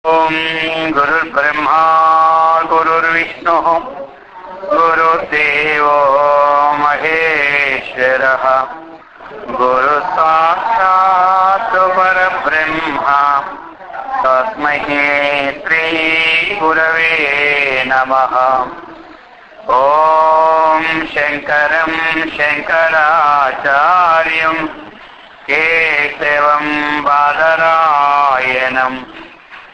ఓం గురుర్బ్రహ్మా గురుర్విష్ణుః గురుర్దేవో మహేశ్వరః గురు సాక్షాత్ పరబ్రహ్మ తస్మై శ్రీ గురవే నమః. ఓం శంకరం శంకరాచార్యం కేశవం బాదరాయణం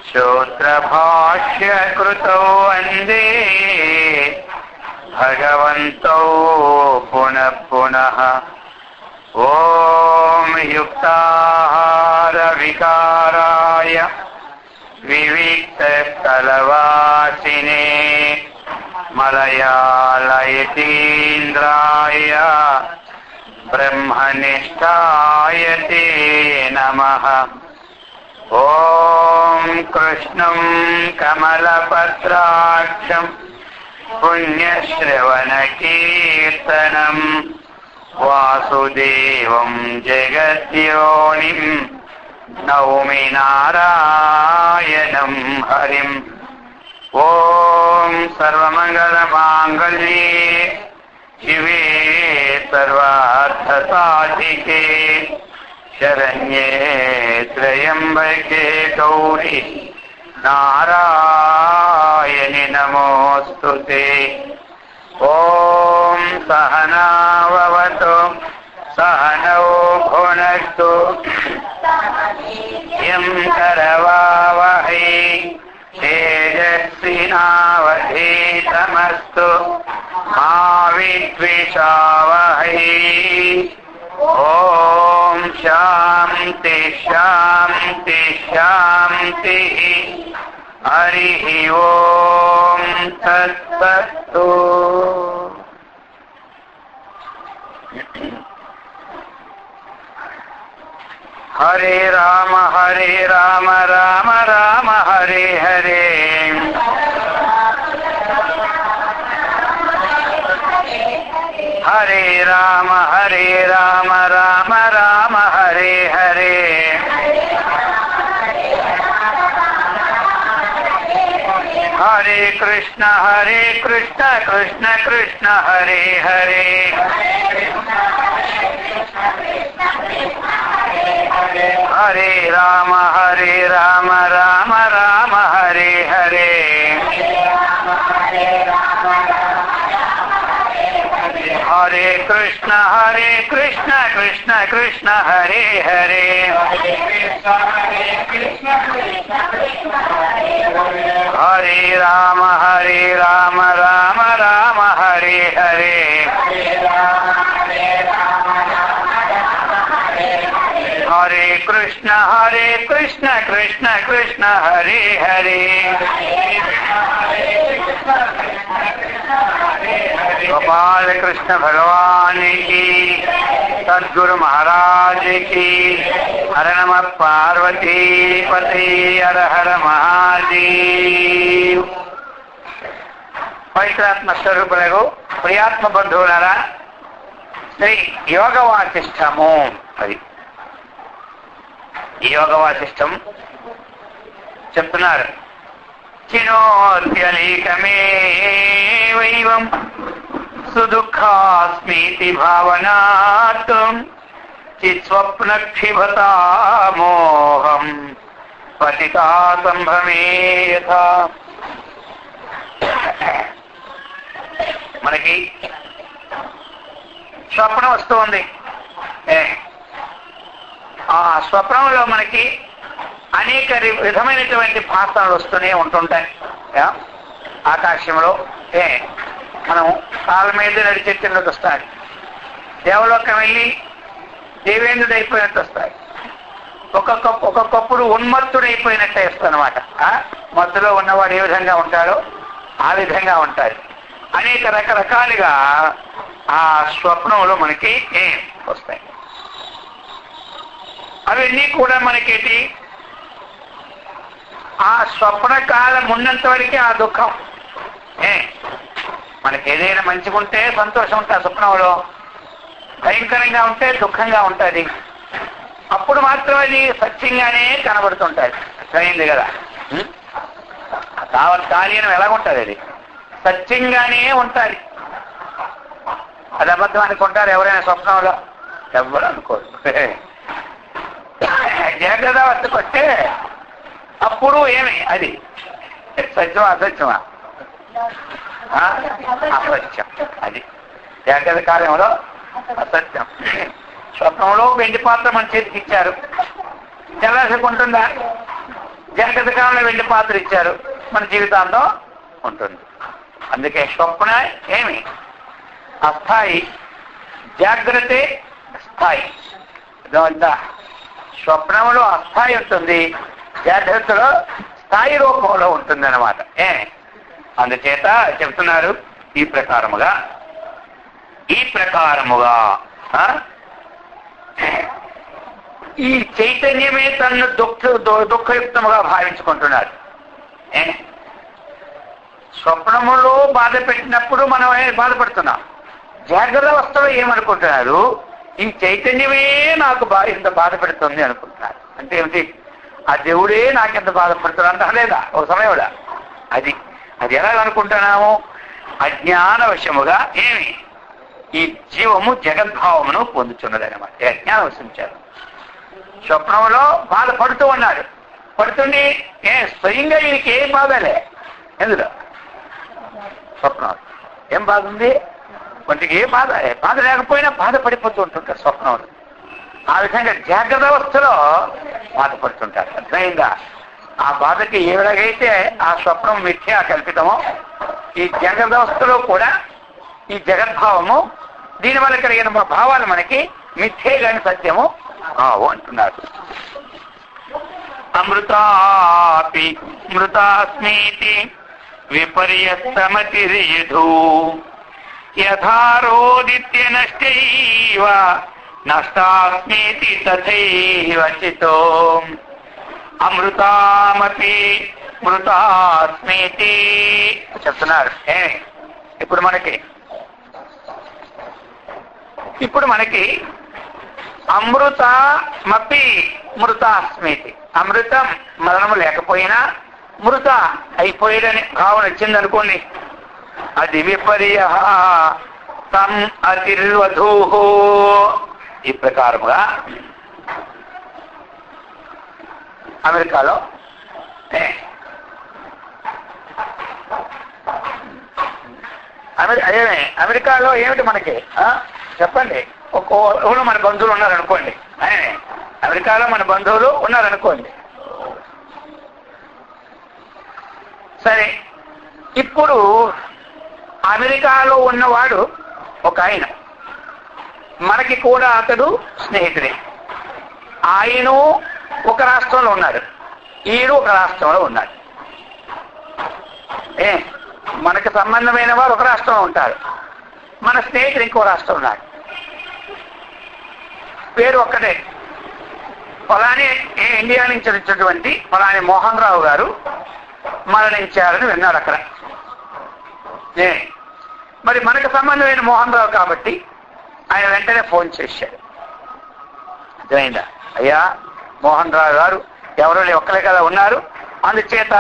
సూత్రభాష్యకృతౌ వందే భగవంతౌ పునః పునః. ఓం యుక్తాహార వికారాయ వివిక్తస్థలవాసినే మలయాళయతీంద్రాయ బ్రహ్మనిష్ఠాయ తే నమః. ఓం కృష్ణం కమలపత్రాక్షం పుణ్యశ్రవణకీర్తనం వాసుదేవం జగద్యోనిం నౌమి నారాయణం హరిం. ఓం సర్వమంగళమాంగళ్యే శివే సర్వార్థసాధికే శరణ్యే త్రయంబకే గౌరీ నారాయణి నమోస్తుతే. ఓం సహనావవతు సహనౌ భునక్తు యం కరవావహై తేజస్వినావధీతమస్తు మా విద్విషావహై. ఓం శాంతి శాంతి శాంతి. హరి ఓం తత్సత్తు. హరే రామ రామ రామ హరే హరే. హరే రామ రామ రామ హరే హరే. హరే కృష్ణ కృష్ణ కృష్ణ హరే హరే. హరే రామ రామ రామ హరే హరే. హరే కృష్ణ కృష్ణ కృష్ణ హరే హరే. హరే రామ రామ రామ హరే హరే. హరే కృష్ణ కృష్ణ కృష్ణ హరే హరే. గోపాల కృష్ణ భగవాన్ కి, సద్గురు మహారాజ్ కి. హర నమ పార్వతీ పతే హర హర మహాదేవ్. పవిత్రాత్మ స్వరూపులకు ప్రియాత్మ బంధువులారా, శ్రీ యోగ వాసిష్టము. అది యోగ వాసిష్టం చెప్తున్నారు. చినోత్యలేకమేవైవం సుదుఃఖాస్మీతి భావనాత్ చిత్స్వప్నక్షిభతామోహం పతితా సంభ్రమే యథా. మనకి స్వప్నం వస్తూ ఉంది. ఆ స్వప్నంలో మనకి అనేక విధమైనటువంటి భాషలు వస్తూనే ఉంటుంటాయి. ఆకాశంలో మనం కాళ్ళ మీద నడిచేట్టు వస్తాయి. దేవలోకం వెళ్ళి దేవేంద్రుడు అయిపోయినట్టు వస్తాయి. ఒక్కొక్కప్పుడు ఉన్మత్తుడైపోయినట్టు వస్తానమాట. మత్తులో ఉన్నవాడు ఏ విధంగా ఉంటాడో ఆ విధంగా ఉంటాడు. అనేక రకరకాలుగా ఆ స్వప్నంలో మనకి వస్తాయి. అవన్నీ కూడా మనకేంటి, ఆ స్వప్న కాలం ఉన్నంత వరకే ఆ దుఃఖం. మనకి ఏదైనా మంచిగుంటే సంతోషం ఉంటుంది, స్వప్నంలో భయంకరంగా ఉంటే దుఃఖంగా ఉంటుంది. అప్పుడు మాత్రం అది సత్యంగానే కనబడుతుంటాయి. అయింది కదా. తావత్కాలీనం ఎలాగుంటుంది? అది సత్యంగానే ఉంటుంది. అది అబద్ధం అనుకుంటారు ఎవరైనా స్వప్నంలో? ఎవ్వరు అనుకోరు. జాగ్రత్త వస్తే అప్పుడు ఏమి అది సత్యమా అసత్యమా? అసత్యం. అది జాగ్రత్త కాలంలో అసత్యం. స్వప్నంలో వెండి పాత్ర మన చేతికి ఇచ్చారు, తెల్లాసుకుంటుందా? జాగ్రత్త కాలంలో వెండి పాత్ర ఇచ్చారు, మన జీవితాంతం ఉంటుంది. అందుకే స్వప్న ఏమి అస్థాయి, జాగ్రత్త స్థాయి. అర్థమైందా? స్వప్నంలో అస్థాయి ఉంటుంది, జాగ్రత్తలో స్థాయి రూపంలో ఉంటుంది అన్నమాట. అందుచేత చెప్తున్నారు ఈ ప్రకారముగా ఈ చైతన్యమే తన్ను దుఃఖయుక్తముగా భావించుకుంటున్నాడు. స్వప్నములో బాధ పెట్టినప్పుడు మనం బాధపడుతున్నాం. జాగ్రత్త అవస్థలో ఏమనుకుంటున్నారు? ఈ చైతన్యమే నాకు ఇంత బాధ పెడుతుంది అనుకుంటున్నారు. అంటే ఏమిటి? ఆ దేవుడే నాకెంత బాధపడుతున్నాడు అంటా లేదా ఒక సమయంలో? అది ఎలా అనుకుంటున్నాము? అజ్ఞానవశముగా ఏమి ఈ జీవము జగద్భావమును పొందుతున్నది అనమాట. అజ్ఞానవశించారు. స్వప్నంలో బాధపడుతూ ఉన్నాడు. పడుతుండి స్వయంగా ఈయనకి ఏం బాధలే. ఎందులో? స్వప్నం ఏం బాధ ఉంది? వాటికి ఏ బాధ లేకపోయినా బాధపడిపోతూ ఉంటుంటారు స్వప్నంలో. ఆ విధంగా జాగ్రత్త అవస్థలో బాధపడుతుంటారు. అర్థమైందా? ఆ బాధకి ఎలాగైతే ఆ స్వప్నం మిథ్యా కల్పితమో, ఈ జాగ్రత్త అవస్థలో కూడా ఈ జగద్భావము, దీనివల్ల కలిగిన భావాలు మనకి మిథ్యే కాని సత్యము అంటున్నారు. అమృతాపి మృతాస్మీతి విపర్యస్తమతిర్యధూ యథారోదిత్య నష్టైవ నష్టాస్మీతి తథైవ చితో అమృతామపి మృతాస్మీతి చెప్తున్నారు. ఇప్పుడు మనకి అమృతమపి మృతాస్మీతి, అమృతం మరణము లేకపోయినా మృత అయిపోయేదని భావన వచ్చిందనుకోండి, అది విపర్య తం అతిర్వధూ. ఈ ప్రకారముగా అమెరికాలో ఏమిటి మనకి చెప్పండి. ఊళ్ళో మన బంధువులు ఉన్నారనుకోండి, అమెరికాలో మన బంధువులు ఉన్నారనుకోండి. సరే, ఇప్పుడు అమెరికాలో ఉన్నవాడు ఒక ఆయన, మనకి కూడా అతడు స్నేహితుడే. ఆయన ఒక రాష్ట్రంలో ఉన్నాడు, ఈయన ఒక రాష్ట్రంలో ఉన్నాడు. మనకు సంబంధమైన వారు ఒక రాష్ట్రంలో ఉంటారు, మన స్నేహితుడు ఇంకో రాష్ట్రం ఉన్నాడు. పేరు ఒక్కటే. ఫలాని ఇండియా నుంచి వచ్చినటువంటి ఫలాని మోహన్ రావు గారు మరణించారని విన్నాడు అక్కడ. మరి మనకు సంబంధమైన మోహన్ రావు కాబట్టి ఆయన వెంటనే ఫోన్ చేశాడు. అర్థమైందా? అయ్యా, మోహన్ రావు గారు ఎవరో ఒక్కలే కదా ఉన్నారు, అందుచేత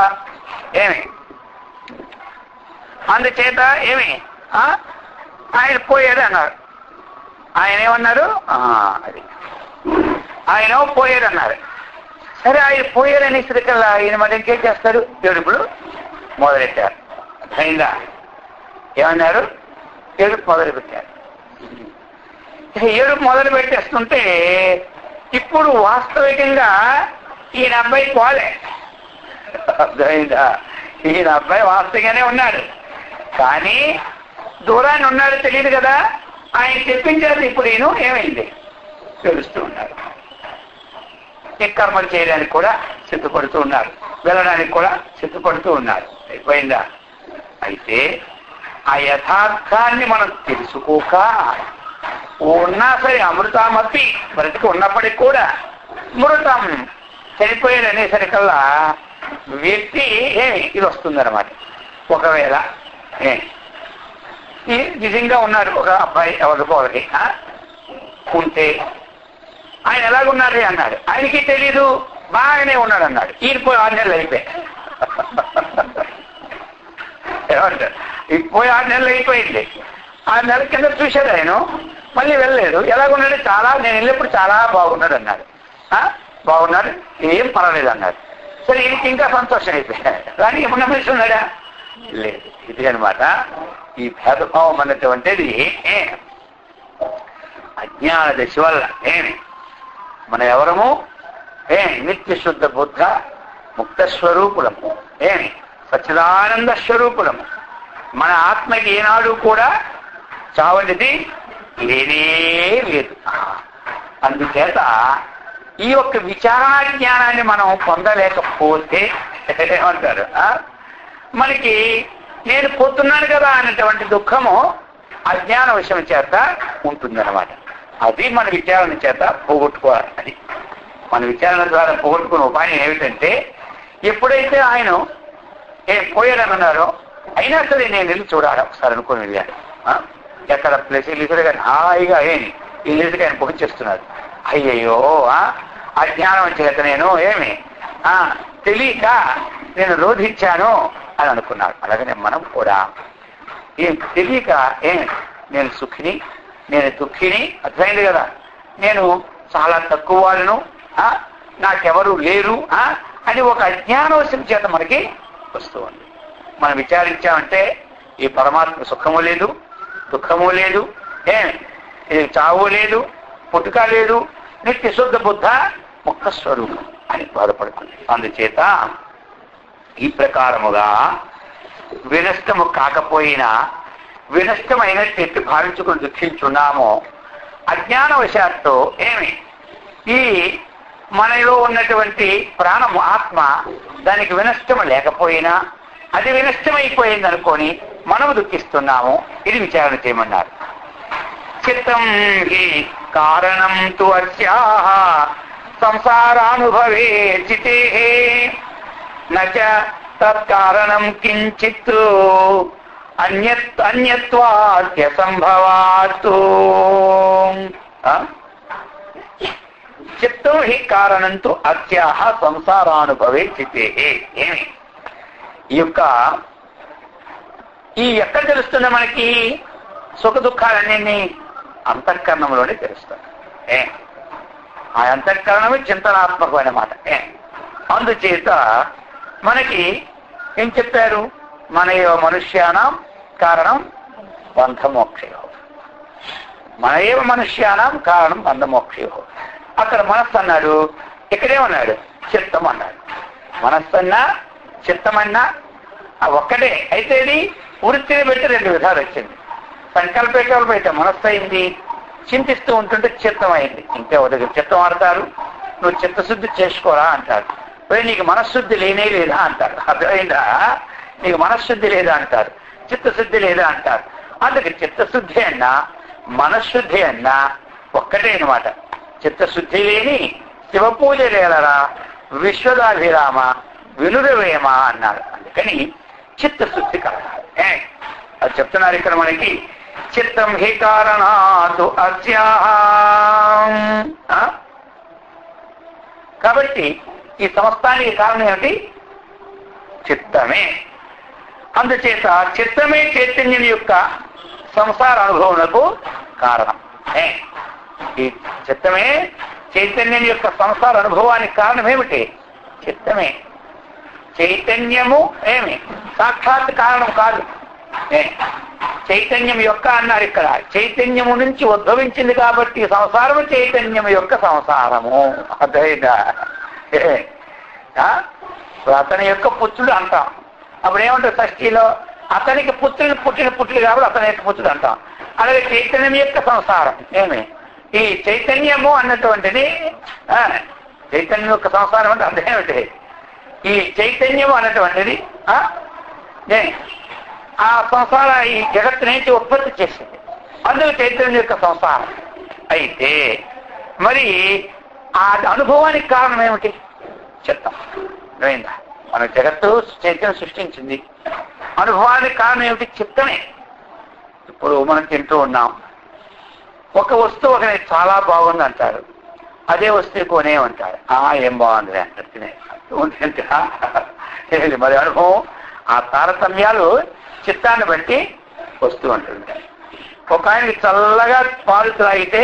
ఏమి ఆయన పోయాడు అన్నారు. ఆయన ఏమన్నారు? అది ఆయన పోయాడు అన్నారు. సరే, ఆయన పోయాడు అనేసరికల్లా ఆయన మరి ఇంకేం చేస్తారు? ఏడుపులు మొదలెట్టారు. అయిందా? ఏమన్నారు? ఏడుపు మొదలు పెట్టారు. ఏడుపు మొదలు పెట్టేస్తుంటే ఇప్పుడు వాస్తవికంగా ఈయన అబ్బాయి పోలే. అర్థమైందా? ఈయన అబ్బాయి వాస్తవంగానే ఉన్నాడు, కానీ దూరాన్ని ఉన్నాడు, తెలియదు కదా. ఆయన తెప్పించారు. ఇప్పుడు ఈయన ఏమైంది తెలుస్తూ ఉన్నారు. కర్మలు చేయడానికి కూడా సిద్ధపడుతూ ఉన్నారు, వెళ్ళడానికి కూడా సిద్ధపడుతూ ఉన్నారు. అయిపోయిందా? అయితే ఆ యథార్థాన్ని మనం తెలుసుకోక ఉన్నా సరే అమృతమపి, బ్రతికి ఉన్నప్పటికీ కూడా మృతం చనిపోయాడు అనేసరికల్లా వ్యక్తి ఇది వస్తుందన్నమాట. ఒకవేళ నిజంగా ఉన్నారు ఒక అబ్బాయి ఎవరికోరికి ఉంటే ఆయన ఎలాగున్నారు అన్నాడు. ఆయనకి తెలీదు, బాగానే ఉన్నాడు అన్నాడు. ఈయన పోయి 6 నెలలు అయిపోయాయి. పోయి 6 నెలలు అయిపోయింది. 6 నెలల కింద చూశాడు ఆయన, మళ్ళీ వెళ్ళలేదు. ఎలాగున్నాడు? నేను వెళ్ళినప్పుడు చాలా బాగున్నాడు అన్నాడు. బాగున్నాడు, ఏం పర్వాలేదు అన్నాడు. సరే, ఈయనకి ఇంకా సంతోషం అయిపోయాడు. కానీ ఏమన్నా మనిషి ఉన్నాడా? లేదు. ఇది అనమాట ఈ భేదభావం అన్నటువంటిది అజ్ఞాన దశ వల్ల. మనం ఎవరము? నిత్య శుద్ధ బుద్ధ ముక్త స్వరూపులము, సచ్చిదానంద స్వరూపులము. మన ఆత్మకి ఏనాడు కూడా చావనిది లేనే లేదు. అందుచేత ఈ యొక్క విచారణ జ్ఞానాన్ని మనం పొందలేకపోతే ఏమంటారు, మనకి నేను పోతున్నాను కదా అనేటువంటి దుఃఖము అజ్ఞాన విషయం చేత ఉంటుందన్నమాట. అది మన విచారణ చేత పోగొట్టుకోవాలి. అది మన విచారణ ద్వారా పోగొట్టుకునే ఉపాయం ఏమిటంటే, ఎప్పుడైతే ఆయన పోయాడన్నారో అయినా సరే నేను వెళ్ళి చూడాలి ఒకసారి అనుకుని వెళ్ళాను. ఎక్కడ ప్లేస్ వెళ్ళి కానీ హాయిగా ఈ లీజుగా ఆయన పొగిచేస్తున్నారు. అయ్యయ్యో, అజ్ఞానం చేత నేను తెలియక నేను రోధించాను అని అనుకున్నాడు. అలాగనే మనం కూడా తెలియక నేను సుఖిని, నేను దుఃఖిని, అర్థమైంది కదా, నేను చాలా తక్కువ వాళ్ళను, నాకెవరు లేరు అని ఒక అజ్ఞానవశం చేత మనకి వస్తూ ఉంది. మనం విచారించామంటే ఈ పరమాత్మ సుఖము లేదు, దుఃఖము లేదు, చావు లేదు, పుట్టుక లేదు, నిత్య శుద్ధ బుద్ధ ముక్త స్వరూపం అని బాధపడుతుంది. అందుచేత ఈ ప్రకారముగా వినష్టము కాకపోయినా వినష్టమైనట్టు ఎట్టి భావించుకుని దుఃఖించున్నామో అజ్ఞానవశాత్తు ఈ మనలో ఉన్నటువంటి ప్రాణము ఆత్మ దానికి వినష్టం లేకపోయినా అది వినష్టమైపోయింది అనుకొని మనము దుఃఖిస్తున్నాము. ఇది విచారణ చేయమన్నారు. చిత్తం హి కారణం తు అస్యాః సంసారానుభవే చితే నచ తత్కారణం కించిత్ అన్యత్వాద్య సంభవాత్. చిత్తం హి కారణంతో అస్యాః సంసారానుభవే చితే. ఈ ఎక్కడ తెలుస్తుంది మనకి సుఖ దుఃఖాలన్నీ? అంతఃకరణంలోనే తెలుస్తాయి. ఆ అంతఃకరణమే చింతనాత్మకమైన మాట. అందుచేత మనకి ఏం చెప్పారు? మన మనుష్యానాం కారణం బంధమోక్షయో, మన ఏవ మనుష్యానాం కారణం బంధమోక్షయో. అక్కడ మనస్సు అన్నాడు, ఇక్కడేమన్నాడు? చిత్తం అన్నాడు. మనస్సన్నా చిత్తమన్నా ఒక్కటే. అయితే ఇది వృత్తిని పెట్టి 2 విధాలు వచ్చింది. సంకల్పేకాలు అయితే మనస్సు అయింది, చింతిస్తూ ఉంటుంటే చిత్తం అయింది. ఇంకా ఒకటి చిత్తం ఆడతారు, నువ్వు చిత్తశుద్ధి చేసుకోరా అంటారు. నీకు మనశ్శుద్ధి లేనే లేదా అంటారు. అర్థమైందా? నీకు మనశ్శుద్ధి లేదా అంటారు, చిత్తశుద్ధి లేదా అంటారు. అందుకే చిత్తశుద్ధి అన్నా మనశ్శుద్ధి అన్నా ఒక్కటే అనమాట. చిత్తశుద్ధి లేని శివపూజ లేలరా విశ్వదాభిరామ వినురవేమ అన్నారు. అందుకని చిత్తశుద్ధి కలగాలి. అది చెప్తున్నారు ఇక్కడ మనకి. చిత్తం హి కారణాతు అస్యాః. కాబట్టి ఈ సమస్తానికి కారణం ఏమిటి? చిత్తమే. అందుచేత చిత్తమే చైతన్యం యొక్క సంసార అనుభవములకు కారణం. ఈ చిత్తమే చైతన్యం యొక్క సంసార అనుభవానికి కారణం ఏమిటి? చిత్తమే. చైతన్యము సాక్షాత్ కారణం కాదు. చైతన్యం యొక్క అన్నారు ఇక్కడ. చైతన్యము నుంచి ఉద్భవించింది కాబట్టి సంసారము చైతన్యము యొక్క సంసారము. అర్థమైందా? అతని యొక్క పుత్రుడు అంటాం. అప్పుడు ఏమంటారు షష్ఠిలో? అతనికి పుత్రుడు పుట్టిన కాబట్టి అతని యొక్క పుత్రుడు అంటాం. అలాగే చైతన్యం యొక్క సంసారం ఈ చైతన్యము అన్నటువంటిది చైతన్యం యొక్క సంసారం అంటే అర్థం ఏమిటి? ఈ చైతన్యము అన్నటువంటిది ఆ సంసార ఈ జగత్తు నుంచి ఉత్పత్తి చేసింది. అందుకు చైతన్యం యొక్క సంసారం. అయితే మరి ఆ అనుభవానికి కారణం ఏమిటి? చిత్తం. అర్థమైందా? మన జగత్తు చైతన్యం సృష్టించింది. అనుభవానికి కారణం ఏమిటి? చిత్తమే. ఇప్పుడు మనం తింటూ ఉన్నాం. ఒక వస్తువు ఒకటి చాలా బాగుంది అంటారు, అదే వస్తువు కొనేమంటారు. ఏం బాగుంది అంటారు. తినే మరి అనుభవం ఆ తారతమ్యాలు చిత్తాన్ని బట్టి వస్తూ ఉంటుంది. ఒక ఆయనకి చల్లగా పాలు తాగితే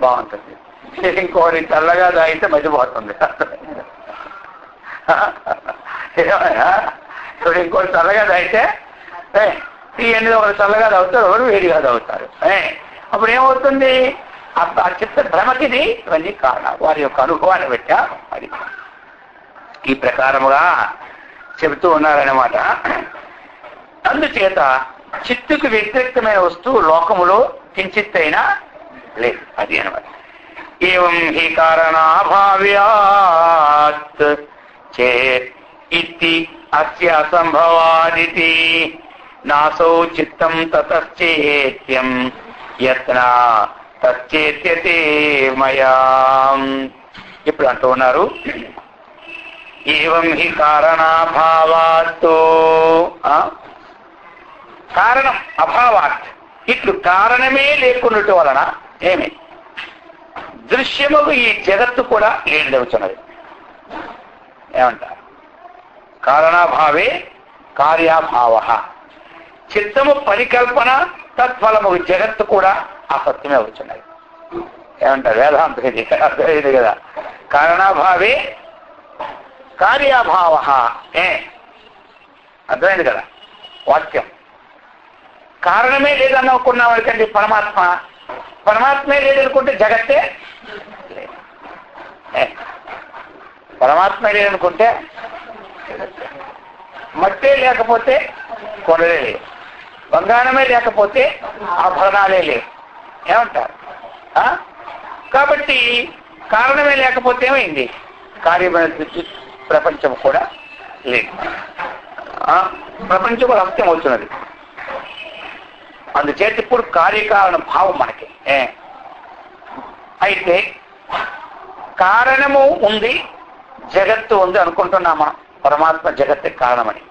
బాగుంటుంది, ఇంకోటి చల్లగా తాగితే మర్చిపోతుంది. ఏమైనా ఇప్పుడు ఇంకోటి చల్లగా తాగితే టీ అనేది ఒకరు చల్లగా తాగుతారు, ఒకరు వేడిగా తాగుతారు. అప్పుడు ఏమవుతుంది? ఆ చిత్త భ్రమకిది ఇవన్నీ కారణాలు, వారి యొక్క అనుభవాన్ని పెట్టా అది ఈ ప్రకారముగా చెబుతూ ఉన్నారన్నమాట. అందుచేత చిత్తుకు వ్యతిరేక్తమైన వస్తువు లోకములో కించిత్తైనా లేదు, అది అనమాట. ఏం హి కారణాభావ్యాత్ చేతి అస్య అసంభవాదితి నాసౌ చిత్తం తతశ్చేత్యం యత్న తచ్చేత్యతే మయా. ఇప్పుడు అంటూ ఉన్నారు, ఏవం హి కారణాభావాత్, కారణం అభావాత్, ఇట్లు కారణమే లేకున్నట్టు వలన ఏమి దృశ్యముకు ఈ జగత్తు కూడా లేనిదవుతున్నది. ఏమంటారు? కారణాభావే కార్యాభావ, చిత్తము పరికల్పన తత్ఫలము జగత్తు కూడా అసత్యమే అవుతున్నది. ఏమంటారు? వేదాంతం ఇది అర్థమైంది కదా. కారణాభావే కార్యాభావ, అర్థమైంది కదా వాక్యం. కారణమే లేదనుకున్న వాడికండి పరమాత్మ, పరమాత్మే లేదనుకుంటే జగత్తే లేదు. పరమాత్మే లేదనుకుంటే మట్టే లేకపోతే కొండలే లేవు, బంగారమే లేకపోతే ఆభరణాలే లేవు. ఏమంటారు? కాబట్టి కారణమే లేకపోతే ఏమైంది? కార్యమైన ప్రపంచం కూడా లేదు, ప్రపంచం కూడా అసత్యం అవుతున్నది. అందుచేత ఇప్పుడు కార్యకారణ భావం మనకి. అయితే కారణము ఉంది, జగత్తు ఉంది అనుకుంటున్నాం మనం, పరమాత్మ జగత్తుకి కారణమని.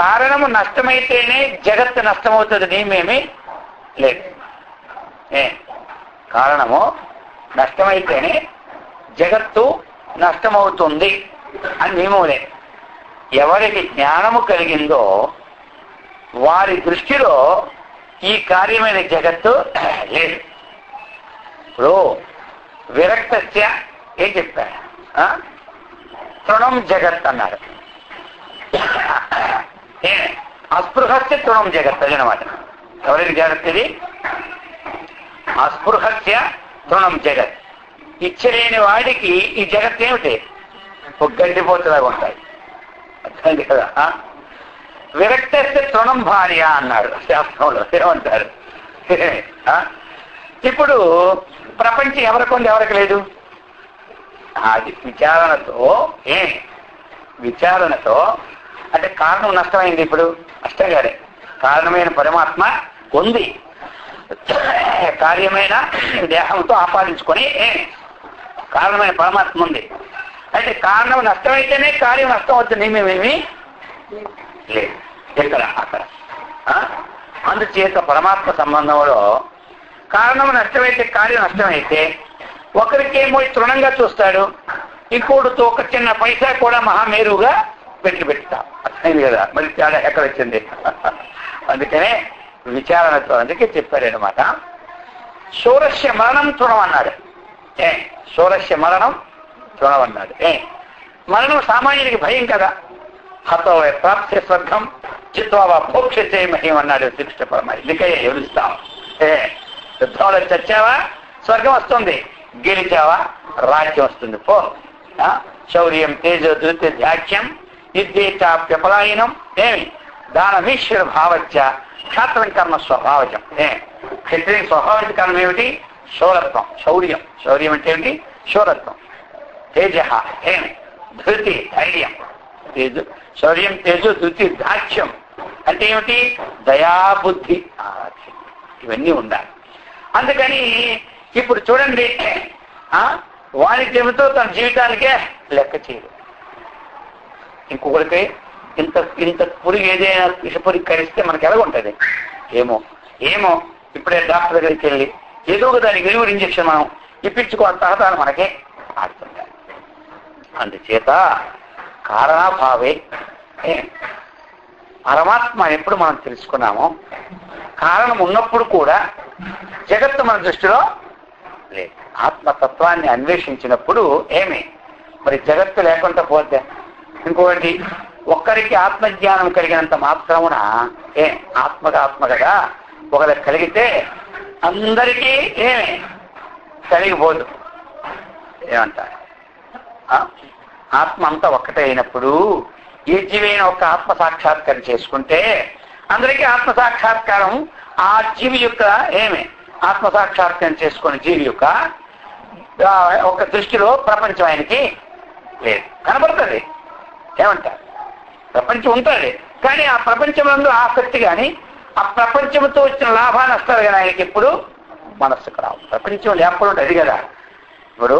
కారణము నష్టమైతేనే జగత్తు నష్టమవుతుంది, నియమేమీ లేదు. కారణము నష్టమైతేనే జగత్తు నష్టమవుతుంది అని నియమం లేదు. ఎవరికి జ్ఞానము కలిగిందో వారి దృష్టిలో ఈ కార్యమైన జగత్తు లేదు. ఇప్పుడు విరక్తస్య ఏం చెప్పారు? తృణం జగత్ అన్నారు. అస్పృహస్య తృణం జగత్ అది అనమాట. ఎవరికి జగత్ ఇది? అస్పృహస్య తృణం జగత్. ఇచ్చలేని వాడికి ఈ జగత్ ఏమిటి? ఒక గడ్డిపోతులాగా ఉంటాయి, అర్థమైంది కదా. విరక్తస్య తృణం భార్య అన్నాడు శాస్త్రంలో. ఏమంటారు? ఇప్పుడు ప్రపంచం ఎవరికి ఉంది, ఎవరికి లేదు? అది విచారణతో అంటే కారణం నష్టమైంది. ఇప్పుడు నష్టం కాదే, కారణమైన పరమాత్మ ఉంది, కార్యమైన దేహంతో ఆపాదించుకొని కారణమైన పరమాత్మ ఉంది. అయితే కారణం నష్టమైతేనే కార్యం నష్టం అవుతుంది, మేమేమీ లేదు ఎక్కడ అక్కడ. అందుచేత పరమాత్మ సంబంధంలో కారణం నష్టమైతే కార్యం నష్టమైతే ఒకరికేమో తృణంగా చూస్తాడు, ఇంకోటితో ఒక చిన్న పైసా కూడా మహామేరుగా పెట్టుతాం. అర్థమైంది కదా. మరి తేడా ఎక్కడ వచ్చింది? అందుకనే విచారణతో అందుకే చెప్పారనమాట. శూరస్య మరణం తృణం అన్నాడు. శూరస్య మరణం తృణం అన్నాడు. మరణం సామాన్యుడికి భయం కదా. హతో ప్రాప్తి స్వర్గం చిత్వా భోక్షే మహీం అన్నాడు శ్రీకృష్ణ పరమాత్మ. ఇందుకే ఎవరిస్తాం? యుద్ధంలో చచ్చావా స్వర్గం వస్తుంది, గెలిచావా రాజ్యం వస్తుంది. పో. శౌర్యం తేజో ధృతి ధ్యాఖ్యం యుద్ధేచాప్యపలాయనం ఏమి దానమీశ్వర భావత్య క్షాత్రం కర్మ స్వభావజం. క్షత్రియ స్వభావిక కర్మ ఏమిటి? శూరత్వం, శౌర్యం. శౌర్యం అంటే ఏమిటి? శూరత్వం. తేజ ఏమి? ధృతి, ధైర్యం. తేజు శౌర్యం, తేజు, ధృతి, దాక్ష్యం అంటే ఏమిటి? దయాబుద్ధి. ఇవన్నీ ఉండాలి. అందుకని ఇప్పుడు చూడండి, వాణిజ్యంతో తన జీవితానికే లెక్క చేయదు. ఇంకొకరికి ఇంత పురుగు ఏదైనా విషపురి కరిస్తే మనకి ఎలాగుంటుంది? ఏమో ఇప్పుడే డాక్టర్ దగ్గరికి వెళ్ళి ఏదో ఒక దానికి విలువ ఇంజక్షన్ మనం ఇప్పించుకోవాలి, తర్వాత మనకే ఆడుతుంది. అందుచేత కారణాభావే పరమాత్మ ఎప్పుడు మనం తెలుసుకున్నామో, కారణం ఉన్నప్పుడు కూడా జగత్తు మన దృష్టిలో లేదు. ఆత్మతత్వాన్ని అన్వేషించినప్పుడు ఏమి మరి జగత్తు లేకుండా పోతే. ఇంకొకటి, ఒక్కరికి ఆత్మజ్ఞానం కలిగినంత మాత్రమున ఆత్మ కదా ఒకరికి కలిగితే అందరికీ ఏమి కలిగిపోదు. ఏమంటారు? ఆత్మ అంతా ఒక్కటే అయినప్పుడు ఏ జీవైన ఒక ఆత్మ సాక్షాత్కారం చేసుకుంటే అందరికీ ఆత్మ సాక్షాత్కారం, ఆ జీవి యొక్క ఆత్మ సాక్షాత్కారం చేసుకుని జీవి యొక్క ఒక దృష్టిలో ప్రపంచం ఆయనకి లేదు, కనబడుతుంది. ఏమంటారు? ప్రపంచం ఉంటుంది, కానీ ఆ ప్రపంచంలో ఆసక్తి కానీ ఆ ప్రపంచంతో వచ్చిన లాభాన్ని వస్తారు కానీ ఆయనకి ఎప్పుడు మనస్సుకు రావు. ప్రపంచం లేకపోతే అది కదా. ఇప్పుడు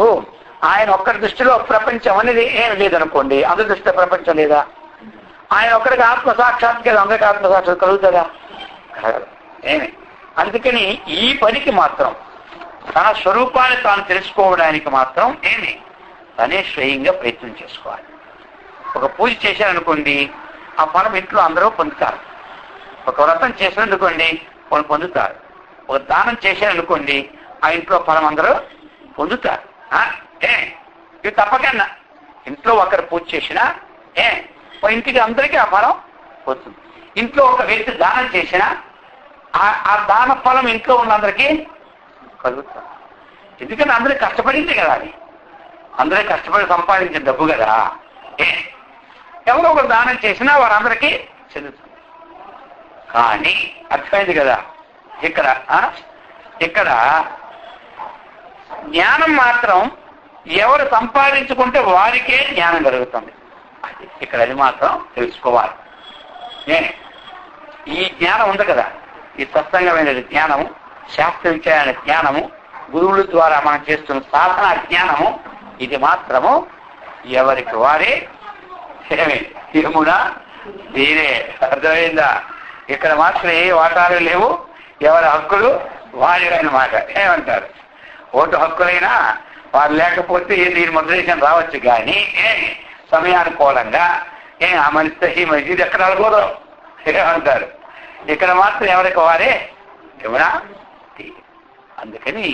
ఆయన ఒక్కరి దృష్టిలో ప్రపంచం అనేది ఏమి లేదనుకోండి, అందరి దృష్టిలో ప్రపంచం లేదా? ఆయన ఒక్కరికి ఆత్మసాక్షాత్కారం, అందరికి ఆత్మసాక్షాత్ కలుగుతుందా? ఏమి. అందుకని ఈ పనికి మాత్రం తన స్వరూపాన్ని తాను తెలుసుకోవడానికి మాత్రం తనే స్వయంగా ప్రయత్నం చేసుకోవాలి. ఒక పూజ చేశారనుకోండి, ఆ ఫలం ఇంట్లో అందరూ పొందుతారు. ఒక వ్రతం చేశారనుకోండి, వాళ్ళు పొందుతారు. ఒక దానం చేశారనుకోండి, ఆ ఇంట్లో ఫలం అందరూ పొందుతారు. ఇది తప్పకన్నా ఇంట్లో ఒకరు పూజ చేసినా ఇంటికి అందరికీ ఆ ఫలం వస్తుంది. ఇంట్లో ఒక వ్యక్తి దానం చేసినా ఆ దాన ఫలం ఇంట్లో ఉన్నందరికీ కలుగుతుంది. ఎందుకంటే అందరికీ కష్టపడింది కదా, అది అందరూ కష్టపడి సంపాదించిన డబ్బు కదా. ఎవరో ఒకరు దానం చేసినా వారందరికీ చెందుతుంది. కానీ అర్థమైంది కదా, ఇక్కడ జ్ఞానం మాత్రం ఎవరు సంపాదించుకుంటే వారికే జ్ఞానం కలుగుతుంది. ఇక్కడ అది మాత్రం తెలుసుకోవాలి. ఈ జ్ఞానం ఉంది కదా, ఈ సత్సంగమైన జ్ఞానము, శాస్త్రవిచారణ జ్ఞానము, గురువుల ద్వారా మనం చేస్తున్న సాధన జ్ఞానము, ఇది మాత్రము ఎవరికి వారే యమునా తీరే. అర్థమైందా? ఇక్కడ మాత్రం ఏ వాటాలు లేవు, ఎవరి హక్కులు వారి అన్నమాట. ఏమంటారు? ఓటు హక్కులైనా వారు లేకపోతే దీని మొదలైన రావచ్చు, కానీ సమయానుకూలంగా ఆ మనిషితో ఈ మనిషి ఇది ఎక్కడ అనుకోదాం. ఏమంటారు? ఇక్కడ మాత్రం ఎవరికి వారే యమునా తీరే. అందుకని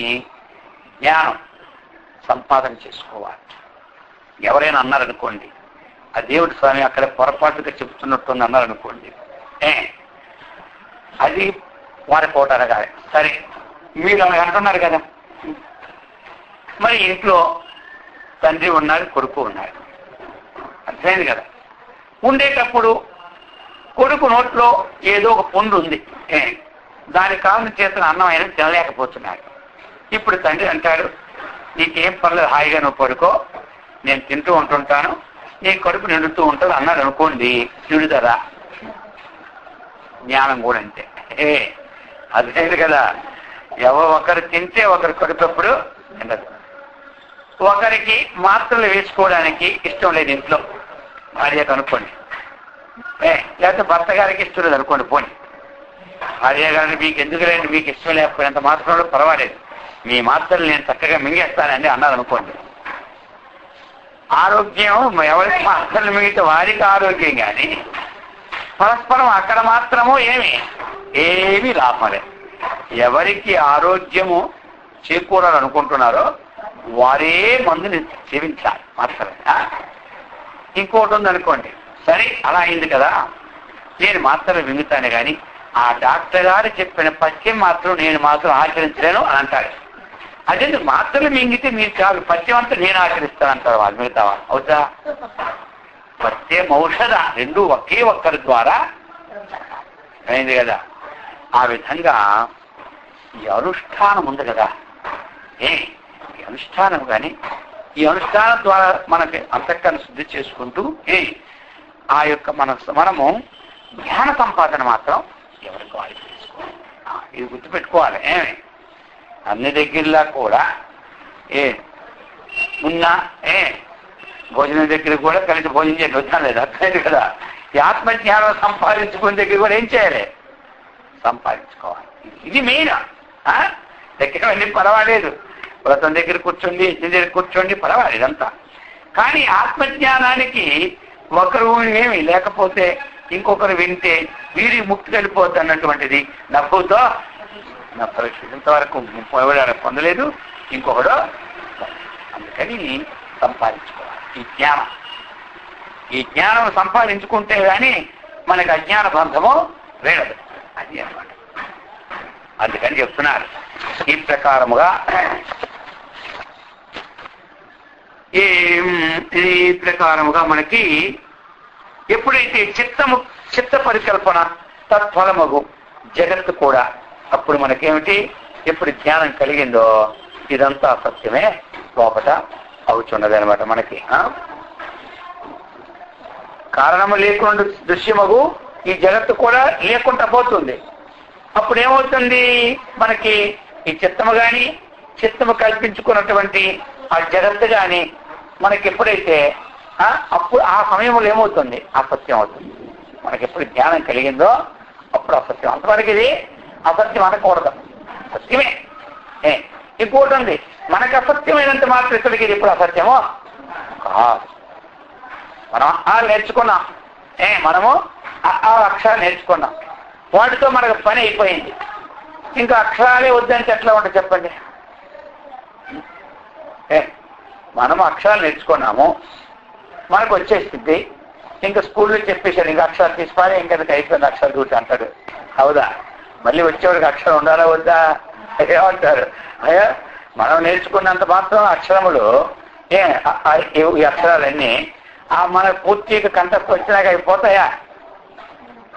జ్ఞానం సంపాదన చేసుకోవాలి. ఎవరైనా అన్నారనుకోండి, ఆ దేవుడి స్వామి అక్కడ పొరపాటుగా చెప్తున్నట్టుంది అన్నారనుకోండి, అది వారి కోట అనగాలి. సరే, మీరు అలా అంటున్నారు కదా, మరి ఇంట్లో తండ్రి ఉన్నారు, కొడుకు ఉన్నారు, అర్థమైంది కదా. ఉండేటప్పుడు కొడుకు నోట్లో ఏదో ఒక పుండు ఉంది, దాని కారణం చేసిన అన్నం అయినా తినలేకపోతున్నాడు. ఇప్పుడు తండ్రి అంటాడు, నీకేం పర్లేదు, హాయిగా నువ్వు పడుకో, నేను తింటూ ఉంటుంటాను, నీ కడుపు నిండుతూ ఉంటుంది అన్నాడు అనుకోండి, నిండుతారా? జ్ఞానం కూడా అంతే. అదేంటి కదా, ఎవరు ఒకరు తింటే ఒకరు కడుపు ఎప్పుడు నిండదు. ఒకరికి మాత్రలు వేసుకోవడానికి ఇష్టం లేదు ఇంట్లో భార్యకు అనుకోండి, లేకపోతే భర్త గారికి ఇష్టం లేదు అనుకోండి, పోనీ భార్య గారిని మీకు ఎందుకు లేండి, మీకు ఇష్టం లేకపోయినంత మాత్రంలో పర్వాలేదు, మీ మాత్రలు నేను చక్కగా మింగేస్తానండి అన్నారు అనుకోండి. ఆరోగ్యం ఎవరికి మాత్రలు మిగిలితే వారికి ఆరోగ్యం, కానీ పరస్పరం అక్కడ మాత్రము ఏమీ లాభమే. ఎవరికి ఆరోగ్యము చేకూరాలనుకుంటున్నారో వారే మందుని సేవించాలి మాత్రమే. ఇంకోటి ఉందనుకోండి, సరే అలా అయింది కదా, నేను మాత్రలు మింగుతాను, కానీ ఆ డాక్టర్ గారు చెప్పిన పథ్యం మాత్రం నేను మాత్రం ఆచరించలేను అని అంటారు. అదే మాత్రలు మింగితే మీరు చాలు, పథ్యం అంతా నేను ఆచరిస్తానంటారు వాళ్ళు, మిగతావా? అవుతా? పథ్యం ఔషధ రెండు ఒకే ఒక్కరి ద్వారా అయింది కదా. ఆ విధంగా ఈ అనుష్ఠానం ఉంది కదా, ఈ అనుష్ఠానం కానీ ఈ అనుష్ఠానం ద్వారా మనకి అంతఃకరణ శుద్ధి చేసుకుంటూ ఆ యొక్క మనము జ్ఞాన సంపాదన మాత్రం ఎవరికి వాళ్ళు చేసుకోవాలి. ఇది గుర్తుపెట్టుకోవాలి. అన్ని దగ్గరలా కూడా ఉన్న భోజనం దగ్గర కూడా కలిసి భోజనం చేసి వచ్చాను లేదు, అర్థమైంది కదా. ఈ ఆత్మజ్ఞానం సంపాదించుకునే దగ్గర కూడా ఏం చేయాలి? సంపాదించుకోవాలి. ఇది మెయిన్. దగ్గర వెళ్ళి పర్వాలేదు, వ్రతం దగ్గర కూర్చోండి, ఇంటి దగ్గర కూర్చోండి, పర్వాలేదు ఇదంతా. కానీ ఆత్మజ్ఞానానికి ఒకరు ఏమి లేకపోతే ఇంకొకరు వింటే వీరికి ముక్తి వెళ్ళిపోద్ది అన్నటువంటిది నవ్వుతో నా పరీక్ష ఇంతవరకు ఎవరు పొందలేదు, ఇంకొకడు. అందుకని సంపాదించుకోవాలి ఈ జ్ఞానం సంపాదించుకుంటే గాని మనకి అజ్ఞాన బంధము వేడదు. అది అన్నమాట. అందుకని చెప్తున్నారు ఈ ప్రకారముగా మనకి ఎప్పుడైతే చిత్త పరికల్పన తత్ఫలమగు జగత్తు కూడా అప్పుడు మనకేమిటి, ఎప్పుడు జ్ఞానం కలిగిందో ఇదంతా సత్యమే లోపట అవుతున్నది అనమాట. మనకి కారణము లేకుండా దృశ్యమగు ఈ జగత్తు కూడా లేకుండా పోతుంది. అప్పుడు ఏమవుతుంది, మనకి ఈ చిత్తము కల్పించుకున్నటువంటి ఆ జగత్తు కానీ మనకి ఎప్పుడైతే అప్పుడు ఆ సమయంలో ఏమవుతుంది, అసత్యం అవుతుంది. మనకి ఎప్పుడు జ్ఞానం కలిగిందో అప్పుడు అసత్యం. అంతవరకు ఇది అసత్యం అనకూడదు, సత్యమే. ఇంకోటి ఉంది, మనకు అసత్యమైనంత మాత్రం ఇక్కడికి ఇది ఇప్పుడు అసత్యమో కాదు. మనం నేర్చుకున్నాం, మనము అక్షరాలు నేర్చుకున్నాం, వాటితో మనకు పని అయిపోయింది. ఇంకా అక్షరాలే వద్దంటే ఎట్లా ఉంటుంది చెప్పండి. మనము అక్షరాలు నేర్చుకున్నాము, మనకు వచ్చేసింది. ఇంకా స్కూల్లో చెప్పేశాడు ఇంకా అక్షరాలు తీసుకోవాలి, ఇంకా అయిపోయింది అక్షరాలు చూసి అంటాడు. అవుదా? మళ్ళీ వచ్చేవాడికి అక్షరం ఉండాలా వద్దా ఏమంటారు? అయ్యా మనం నేర్చుకున్నంత మాత్రం అక్షరములు ఈ అక్షరాలన్నీ మన పూర్తిగా కంటకు వచ్చినాక అయిపోతాయా?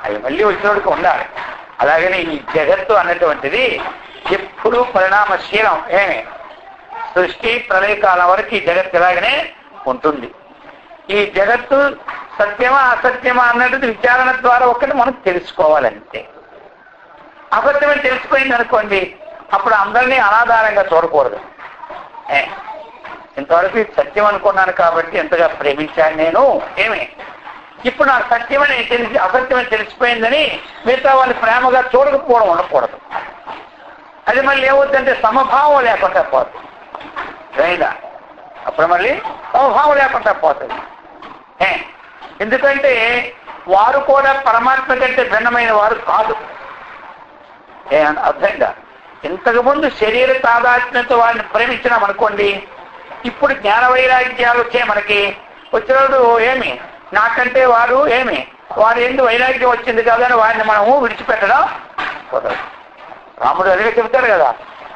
అవి మళ్ళీ వచ్చినోడికి ఉండాలి. అలాగనే ఈ జగత్తు అన్నటువంటిది ఎప్పుడూ పరిణామశీలం. సృష్టి ప్రళయకాలం వరకు ఈ జగత్తు ఇలాగనే ఉంటుంది. ఈ జగత్తు సత్యమా అసత్యమా అన్నది విచారణ ద్వారా ఒకటి మనం తెలుసుకోవాలంటే. అసత్యమని తెలిసిపోయింది అనుకోండి, అప్పుడు అందరినీ అనాధారంగా చూడకూడదు. ఇంతవరకు సత్యం అనుకున్నాను కాబట్టి ఎంతగా ప్రేమించాను నేను. ఇప్పుడు నాకు సత్యమని తెలిసి అసత్యమని తెలిసిపోయిందని మిగతా వాళ్ళు ప్రేమగా చూడకపోవడం ఉండకూడదు. అది మళ్ళీ ఏమవుతుందంటే సమభావం లేకుండా పోతుంది. రైదా అప్పుడు మళ్ళీ సమభావం లేకుండా పోతుంది. ఎందుకంటే వారు కూడా పరమాత్మ కంటే భిన్నమైన వారు కాదు. అర్థంగా ఇంతకుముందు శరీర తాదాత్మ్యంతో వారిని ప్రేమించినాం అనుకోండి, ఇప్పుడు జ్ఞాన వైరాగ్యాలు వచ్చే మనకి వచ్చినప్పుడు నాకంటే వారు వారి ఎందుకు వైరాగ్యం వచ్చింది కాదని వారిని మనము విడిచిపెట్టడం కుదరదు. రాముడు అదిగా చెబుతాడు కదా,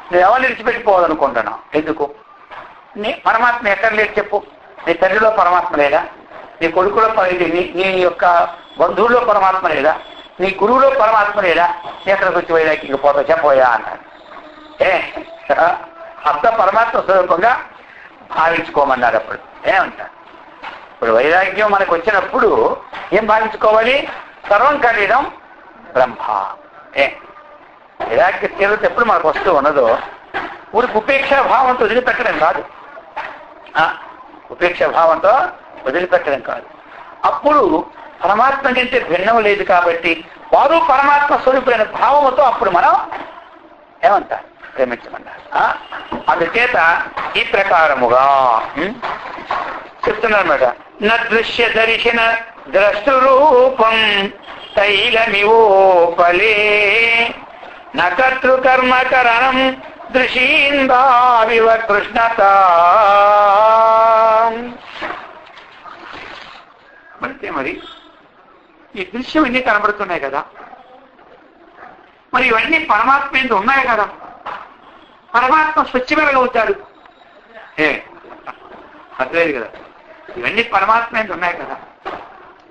నువ్వు ఎవరిని విడిచిపెట్టిపోవాలనుకుంటున్నావు? ఎందుకు? పరమాత్మ ఎక్కడ లేదు చెప్పు? నీ తండ్రిలో పరమాత్మ లేదా? నీ కొడుకులో నీ యొక్క బంధువుల్లో పరమాత్మ లేదా? నీ గురువులో పరమాత్మ లేదా? ఎక్కడికి వచ్చి వైరాగ్యం పోతా చెప్పబోయా అన్నాడు. అంత పరమాత్మ స్వరూపంగా భావించుకోమన్నారు. అప్పుడు ఏమంటారు? ఇప్పుడు వైరాగ్యం మనకు వచ్చినప్పుడు ఏం భావించుకోవాలి? సర్వం ఖండితం బ్రహ్మ. వైరాగ్య తీవ్రత ఎప్పుడు మనకు వస్తూ ఉన్నదో ఊరికి ఉపేక్షా భావంతో వదిలిపెట్టడం కాదు. ఉపేక్షా భావంతో వదిలిపెట్టడం కాదు. అప్పుడు పరమాత్మ కంటే భిన్నం లేదు కాబట్టి వారు పరమాత్మ స్వరూపమైన భావముతో అప్పుడు మనం ఏమంటారు? ప్రేమించమన్నారు. అందుచేత ఈ ప్రకారముగా చెప్తున్నారన్నమాట. నదృశ్య దర్శన ద్రష్టరూపం తైలమివోపలే నకర్తృకర్మకరణం దృశీందావివ కృష్ణత. అంటే మరి ఈ దృశ్యం ఇన్ని కనబడుతున్నాయి కదా, మరి ఇవన్నీ పరమాత్మ మీద ఉన్నాయి కదా. పరమాత్మ స్వచ్ఛమే అవుతాడు. అర్థలేదు కదా, ఇవన్నీ పరమాత్మ మీద ఉన్నాయి కదా.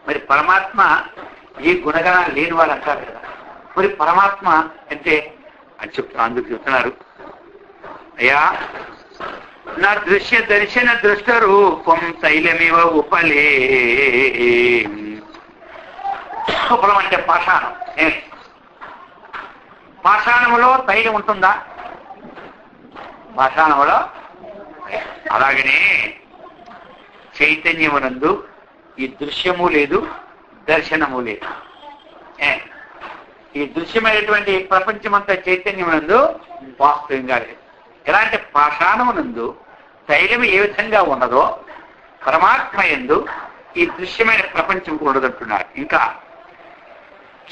మరి పరమాత్మ ఈ గుణగణాలు లేని వాళ్ళు అంటారు కదా. మరి పరమాత్మ అంటే అని అందుకు చెప్తున్నారు, అయ్యా నా దృశ్య దర్శన దృష్ట రూపం తైలమివ ఉపలే. ఉపలం అంటే పాషాణం. పాషాణములో తైలం ఉంటుందా? పాషాణములో. అలాగనే చైతన్యమునందు ఈ దృశ్యము లేదు, దర్శనము లేదు. ఈ దృశ్యమైనటువంటి ప్రపంచమంతా చైతన్యమునందు వాస్తవంగా లేదు. ఎలాంటి పాషాణమునందు తైలము ఏ విధంగా ఉన్నదో పరమాత్మ యందు ఈ దృశ్యమైన ప్రపంచం ఉండదంటున్నారు. ఇంకా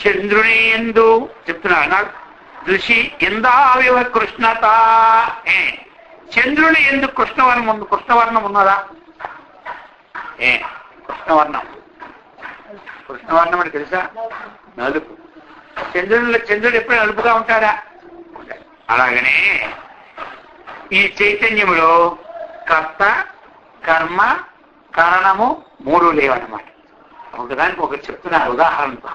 చంద్రుని ఎందు చెప్తున్నా దృషి ఎందావివ కృష్ణత. చంద్రుని ఎందు కృష్ణవర్ణం ఉన్నదా? కృష్ణవర్ణం అని తెలుసా? నలుపు. చంద్రుడు ఎప్పుడు నలుపుగా ఉంటాడా? అలాగనే ఈ చైతన్యములో కర్త, కర్మ, కారణము మూడు లేవన్నమాట. ఒకదానికి ఒకటి చెప్తున్నారు ఉదాహరణతో.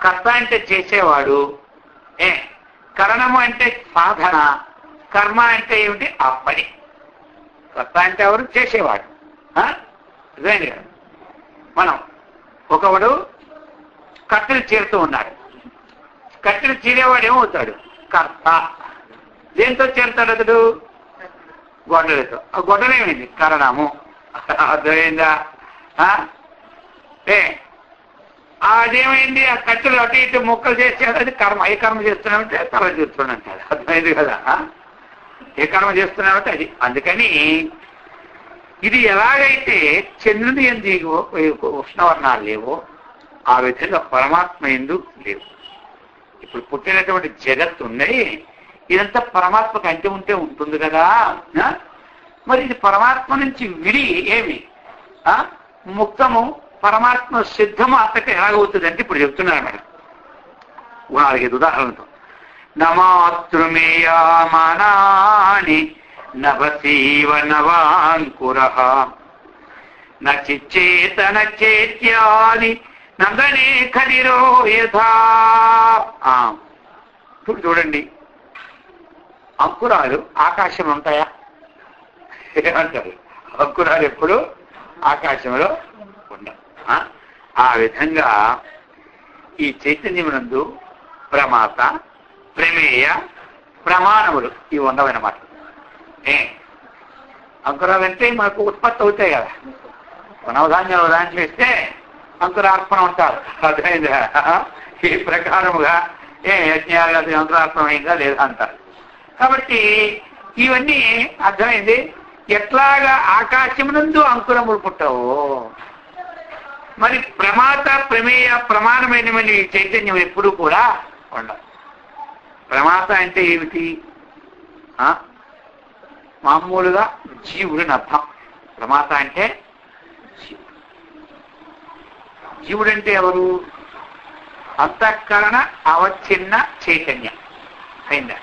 కర్త అంటే చేసేవాడు, కరణము అంటే సాధన, కర్మ అంటే ఏమిటి? ఆ పని. కర్త అంటే ఎవరు? చేసేవాడు. ఇదేంటి కదా, మనం ఒకవాడు కట్టెలు చీరుతూ ఉన్నాడు. కట్టెలు చీరేవాడు ఏమవుతాడు? కర్త. దేంతో చేరుతాడు అతడు? గొడ్డలతో. ఆ గొడ్డలేమైంది? కరణము. అర్థమైందా? అదేమైంది? ఆ కట్టెలు అటు ఇటు మొక్కలు చేసేది అది కర్మ. ఏ కర్మ చేస్తున్నామంటే కర్మ చేస్తున్నాడు. అర్థమైంది కదా? ఏ కర్మ చేస్తున్నామంటే అది. అందుకని ఇది ఎలాగైతే చంద్రుని ఎందు ఉష్ణవర్ణాలు లేవో ఆ విధంగా పరమాత్మ ఎందు లేవు. ఇప్పుడు పుట్టినటువంటి జగత్తు ఉన్నాయి, ఇదంతా పరమాత్మకు అంటి ఉంటే ఉంటుంది కదా. మరి ఇది పరమాత్మ నుంచి విడి ఏమి ముక్తము, పరమాత్మ సిద్ధము అంతటా ఎలాగవుతుంది అంటే ఇప్పుడు చెప్తున్నాను మేడం 4-5 ఉదాహరణతో. నమాతృమేయామానాని నభసీవ నవాంకుర నచిచేతన చేత్యాది నందనే ఖలిరో యథా. ఇప్పుడు చూడండి, అంకురాలు ఆకాశంలో ఉంటాయా? ఏమంటారు? అంకురాలు ఎప్పుడు ఆకాశంలో ఉండవు. ఆ విధంగా ఈ చైతన్యమునందు ప్రమాత, ప్రమేయ, ప్రమాణములు ఇవి ఉండవన్నమాట. అంకురాలంటే మనకు ఉత్పత్తి అవుతాయి కదా. నవధాన్యాలు దాంట్లో ఇస్తే అంకురార్పణ ఉంటారు. అర్థమైందా? ఈ ప్రకారముగా యజ్ఞాలు అది అంకురార్పణ అయిందా లేదా అంటారు. కాబట్టి ఇవన్నీ అర్థమైంది. ఎట్లాగా ఆకాశమునందు అంకురములు పుట్టవో మరి ప్రమాత, ప్రమేయ, ప్రమాణమైనవని చైతన్యం ఎప్పుడూ కూడా ఉండదు. ప్రమాత అంటే ఏమిటి? మామూలుగా జీవుడిని అర్థం. ప్రమాత అంటే జీవుడు అంటే ఎవరు? అంతఃకరణ అవచ్ఛిన్న చైతన్యం. అయిందా?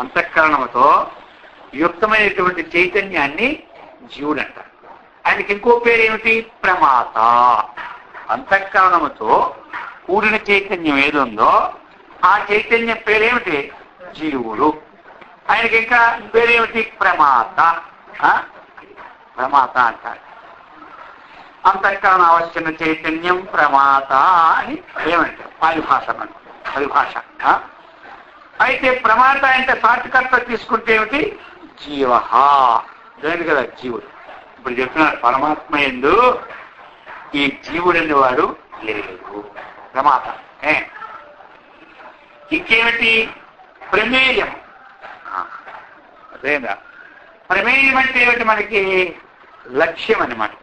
అంతఃకరణముతో యుక్తమైనటువంటి చైతన్యాన్ని జీవుడు అంటారు. ఆయనకి ఇంకో పేరు ఏమిటి? ప్రమాత. అంతఃకరణముతో కూడిన చైతన్యం ఏదుందో ఆ చైతన్యం పేరేమిటి? జీవుడు. ఆయనకి ఇంకా పేరేమిటి? ప్రమాత. ప్రమాత అంటారు. అంతఃకరణ అవచ్ఛిన్న చైతన్యం ప్రమాత అని ఏమంటారు? పరిభాష. అయితే ప్రమాత అంటే సాటికర్త తీసుకుంటే ఏమిటి? జీవ. లేదు కదా, జీవుడు. ఇప్పుడు చెప్తున్నారు పరమాత్మ యందు ఈ జీవుడని వాడు లేదు. ప్రమాత. ఇంకేమిటి? ప్రమేయం. అదేనా? ప్రమేయం అంటే ఏమిటి? మనకి లక్ష్యం అన్నమాట.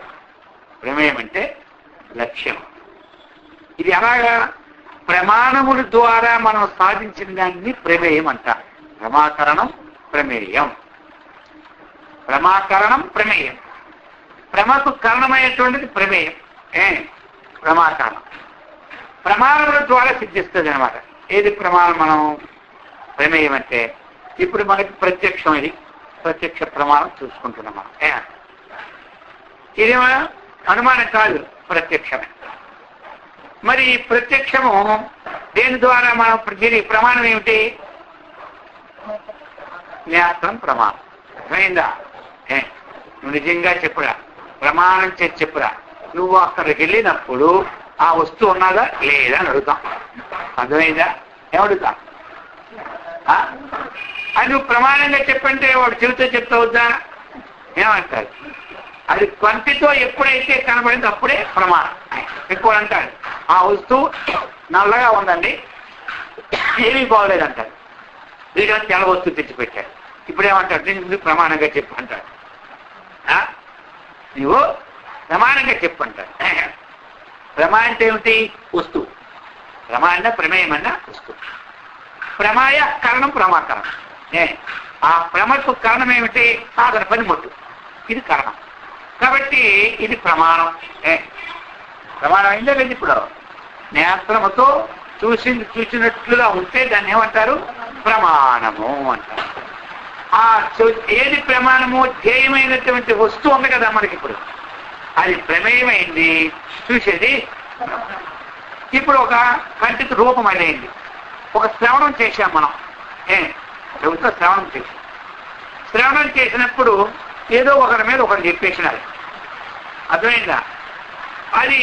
ప్రమేయం అంటే లక్ష్యం. ఇది అలాగా ప్రమాణముల ద్వారా మనం సాధించిన దాన్ని ప్రమేయం అంటారు. ప్రమాకరణం, ప్రమేయం. ప్రమాకరణం, ప్రమేయం. ప్రమకు కారణమైనటువంటిది ప్రమేయం. ప్రమాకరణం ప్రమాణముల ద్వారా సిద్ధిస్తుంది అనమాట. ఏది ప్రమాణం? మనం ప్రమేయం అంటే ఇప్పుడు మనకి ప్రత్యక్షం. ఇది ప్రత్యక్ష ప్రమాణం చూసుకుంటున్నాం మనం. ఇదేమో అనుమానం కాదు, ప్రత్యక్షమే. మరి ప్రత్యక్షము దేని ద్వారా మనం ప్రమాణం ఏమిటి? జ్ఞాతం ప్రమాణం. అర్థమైందా? నువ్వు నిజంగా చెప్పురా, ప్రమాణం చేసి చెప్పురా. నువ్వు అక్కడికి వెళ్ళినప్పుడు ఆ వస్తువు ఉన్నదా లేదా అని అడుగుతాం. అర్థమైందా? ఏమడుగుతాం? అది నువ్వు ప్రమాణంగా చెప్పంటే వాడు చెబుతూ చెప్తావుద్దా? ఏమంటారు? అది కంటితో ఎప్పుడైతే కనబడిందో అప్పుడే ప్రమాణం. ఎక్కువ అంటారు ఆ వస్తువు నల్లగా ఉందండి, ఏమీ బాగోలేదంటారు. వీడియో తెల్ల వస్తువు తెచ్చిపెట్టాడు. ఇప్పుడేమంటాడు? నేను ప్రమాణంగా చెప్పు అంటాడు. నువ్వు ప్రమాణంగా చెప్పు అంటాడు. ప్రమాణం అంటే ఏమిటి? వస్తువు. ప్రమాణ ప్రమేయమన్న వస్తువు. ప్రమాయ కారణం ప్రమాకరణం. ఆ ప్రమకు కారణం ఏమిటి? సాధన పనిముట్టు. ఇది కారణం. కాబట్టి ఇది ప్రమాణం. ప్రమాణం అయిందా లేదు? ఇప్పుడు నేత్రముతో చూసినట్లుగా ఉంటే దాన్ని ఏమంటారు? ప్రమాణము అంటారు. ఆ ఏది ప్రమాణము? ధ్యేయమైనటువంటి వస్తువు ఉంది కదా మనకి, ఇప్పుడు అది ప్రమేయమైంది, చూసేది. ఇప్పుడు ఒక కంటికి రూపం అనేది, ఒక శ్రవణం చేశాం మనం. ప్రభుత్వ శ్రవణం చేశాం. శ్రవణం చేసినప్పుడు ఏదో ఒకరి మీద ఒకరు చెప్పేసినారు, అర్థమైందా? అది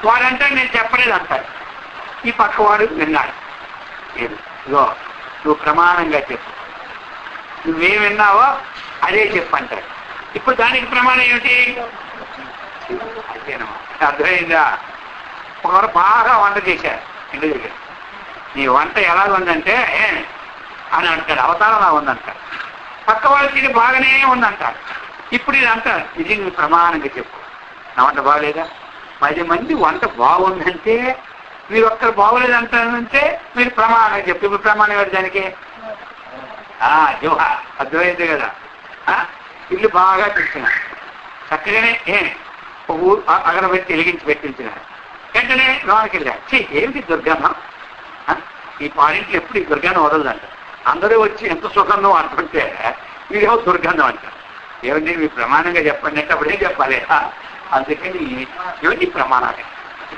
వాడంటే నేను చెప్పలేదు అంటారు, ఈ పక్కవాడు విన్నాడు. ఇదిగో నువ్వు ప్రమాణంగా చెప్పు, నువ్వేం విన్నావో అదే చెప్పు అంటాడు. ఇప్పుడు దానికి ప్రమాణం ఏమిటి? అర్థమైందా? ఒకరు బాగా వంట చేశారు ఇంటి దగ్గర, నీ వంట ఎలా ఉందంటే అని అంటాడు, అవతారంలా ఉందంటాడు. పక్క వాళ్ళకి ఇది బాగానే ఉందంటారు. ఇప్పుడు ఇది అంటారు, ఇది నువ్వు ప్రమాణంగా చెప్పు, నా వంట బాగలేదా? 10 మంది వంట బాగుందంటే మీరు ఒక్కరు బాగోలేదు అంటారంటే మీరు ప్రమాణంగా చెప్పు. ఇప్పుడు ప్రమాణం ఏంటి దానికి? జోహ. అర్థమైంది కదా? ఇల్లు బాగా తెచ్చినారు, చక్కగానే అగరబెట్టి వెలిగించి పెట్టించినారు. వెంటనే లోనికి వెళ్ళారు, ఏమిటి దుర్గంధం, ఈ పాడింట్లు ఎప్పుడు ఈ దుర్గంధం వదలదంట. అందరూ వచ్చి ఎంత సుగంధం అంటుంటే ఇదేమో దుర్గంధం అంటారు. ఏమిటి మీ ప్రమాణంగా చెప్పండి అంటే అప్పుడేం చెప్పాలి? అందుకని ఏమిటి ప్రమాణాలే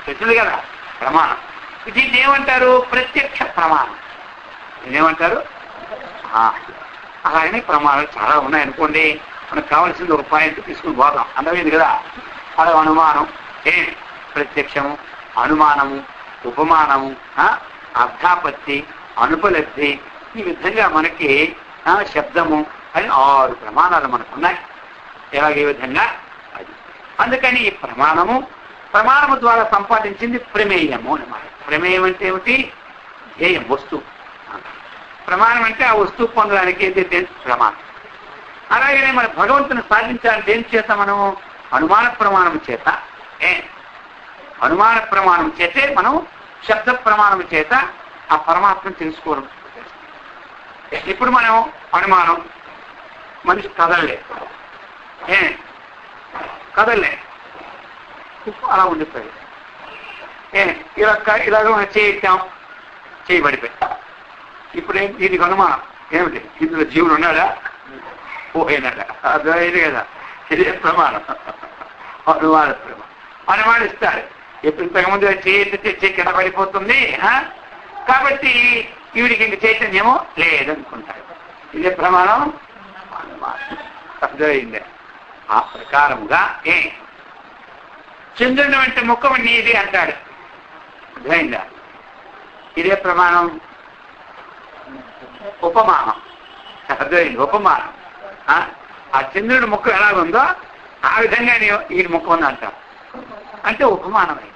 తెలిసింది కదా ప్రమాణం. దీన్ని ఏమంటారు? ప్రత్యక్ష ప్రమాణం. ఇదేమంటారు? అలాగనే ప్రమాణాలు చాలా ఉన్నాయనుకోండి, మనకు కావాల్సింది ఒక పాయింట్ తీసుకుని పోదాం. అందమైంది కదా? అలా అనుమానం, ప్రత్యక్షము, అనుమానము, ఉపమానము, అర్థాపత్తి, అనుపలబ్ధి, ఈ విధంగా మనకి శబ్దము అని 6 ప్రమాణాలు మనకున్నాయి. ఎలాగే విధంగా అది. అందుకని ఈ ప్రమాణము ద్వారా సంపాదించింది ప్రమేయము అన్నమాట. ప్రమేయం అంటే ఏమిటి? ధ్యేయం, వస్తువు. ప్రమాణం అంటే ఆ వస్తువు పొందడానికి ఏదైతే ప్రమాణం. అలాగనే మన భగవంతుని సాధించాలంటే ఏం చేత మనం? అనుమాన ప్రమాణం చేత. అనుమాన ప్రమాణం చేతే మనం శబ్ద ప్రమాణం చేత ఆ పరమాత్మను తెలుసుకోవడం. ఇప్పుడు మనం అనుమానం, మనిషి కదలలే, కదలలే, అలా ఉండిపోయి ఇలాగ మనం చేయించాం, చేయబడిపోయి. ఇప్పుడు దీనికి అనుమానం ఏమిటి? ఇందులో జీవుడు ఉన్నాడా పోయినాడా? అర్థమైంది కదా? ఇదే ప్రమాణం. అనుమాన ప్రమాణం. అనుమానిస్తారు. ఇప్పుడు ఇంతకుముందు చేయి కింద పడిపోతుంది కాబట్టి ఈవిడికి ఇంక చైతన్యము లేదనుకుంటారు. ఇదే ప్రమాణం. అనుమానం. అర్థమైంది? ఆ ప్రకారముగా చంద్రుని వంటి ముఖం నీది అంటాడు. అర్థమైందా? ఇదే ప్రమాణం. ఉపమానం. అర్థమైంది? ఉపమానం. ఆ చంద్రుడి ముఖం ఎలాగుందో ఆ విధంగా ఈ ముఖం ఉంది అంటాం, అంటే ఉపమానమే.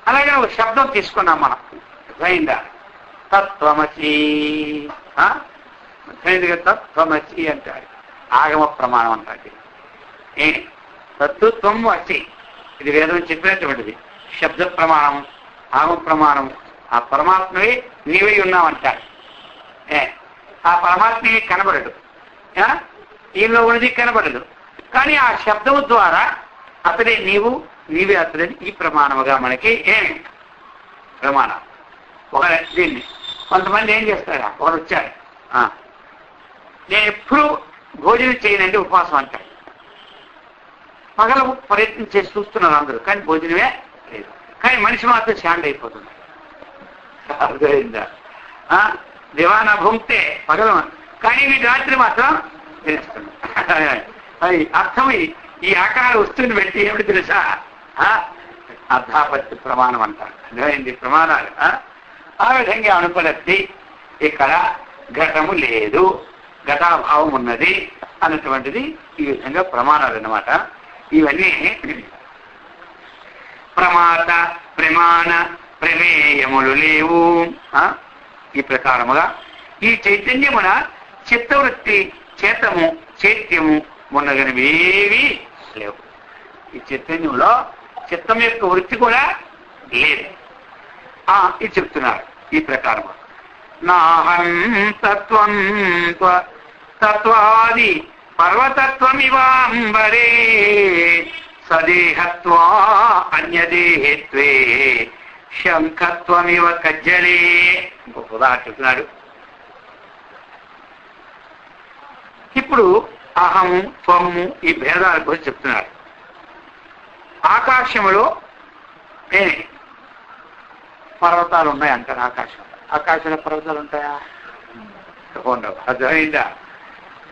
అలాగే ఒక శబ్దం తీసుకున్నాం మనం. అర్థమైందా? తత్వమసి. అర్థమైంది? తత్వమసి అంటాడు. ఆగమ ప్రమాణం అంటాడు. తత్వం అసి, ఇది వేదం చెప్పినటువంటిది. శబ్ద ప్రమాణం, ఆగమ ప్రమాణం. ఆ పరమాత్మవే నీవై ఉన్నావంటాడు. ఆ పరమాత్మే కనబడదు, ఈయనలో ఉన్నది కనబడదు. కానీ ఆ శబ్దము ద్వారా అతడే నీవు, నీవే అతడని ఈ ప్రమాణముగా మనకి ప్రమాణం. ఒక దీన్ని కొంతమంది ఏం చేస్తారా? ఒకరు వచ్చారు, నేను ఎప్పుడు భోజనం చేయనండి ఉపవాసం అంటాడు. పగల ప్రయత్నం చేసి చూస్తున్నారు అందరూ, కానీ భోజనమే లేదు. కానీ మనిషి మాత్రం శాండ్ అయిపోతుంది. అర్థమైందా? దివానా భూమితే పగల, కానీ వీటి రాత్రి మాత్రం తెలుస్తుంది. అది అర్థం. ఈ ఆకార వస్తువుని పెట్టి ఏమిటి తెలుసా? అర్థాపత్తి ప్రమాణం అంటారు. అర్థమైంది? ప్రమాణాలు. ఆ విధంగా అనుపలబ్ధి. ఇక్కడ ఘటము లేదు, ఘటాభావం ఉన్నది అన్నటువంటిది ఈ విధంగా ప్రమాణాలు అన్నమాట. ఇవన్నీ ప్రమాత, ప్రమాణ, ప్రమేయములు లేవు. ఈ ప్రకారముగా ఈ చైతన్యమున చిత్తవృత్తి, చేతము, చైత్యము మొన్నగనివేవి లేవు. ఈ చైతన్యంలో చిత్తం యొక్క వృత్తి కూడా లేదు. ఇది చెప్తున్నారు ఈ ప్రకారం. నాహం తత్వం తత్వాది పర్వతత్వమివాంబరే సదేహత్వా అన్యదేహత్వే శంఖత్వమివ కజ్జలే. ఇంకొక ఉదాహరణ చెప్తున్నాడు. ఇప్పుడు అహము త్వము ఈ భేదాల గురించి చెప్తున్నాడు. ఆకాశంలో పర్వతాలు ఉన్నాయి అంటారు. ఆకాశంలో పర్వతాలు ఉంటాయా? ఉండవు. అర్థమైందా?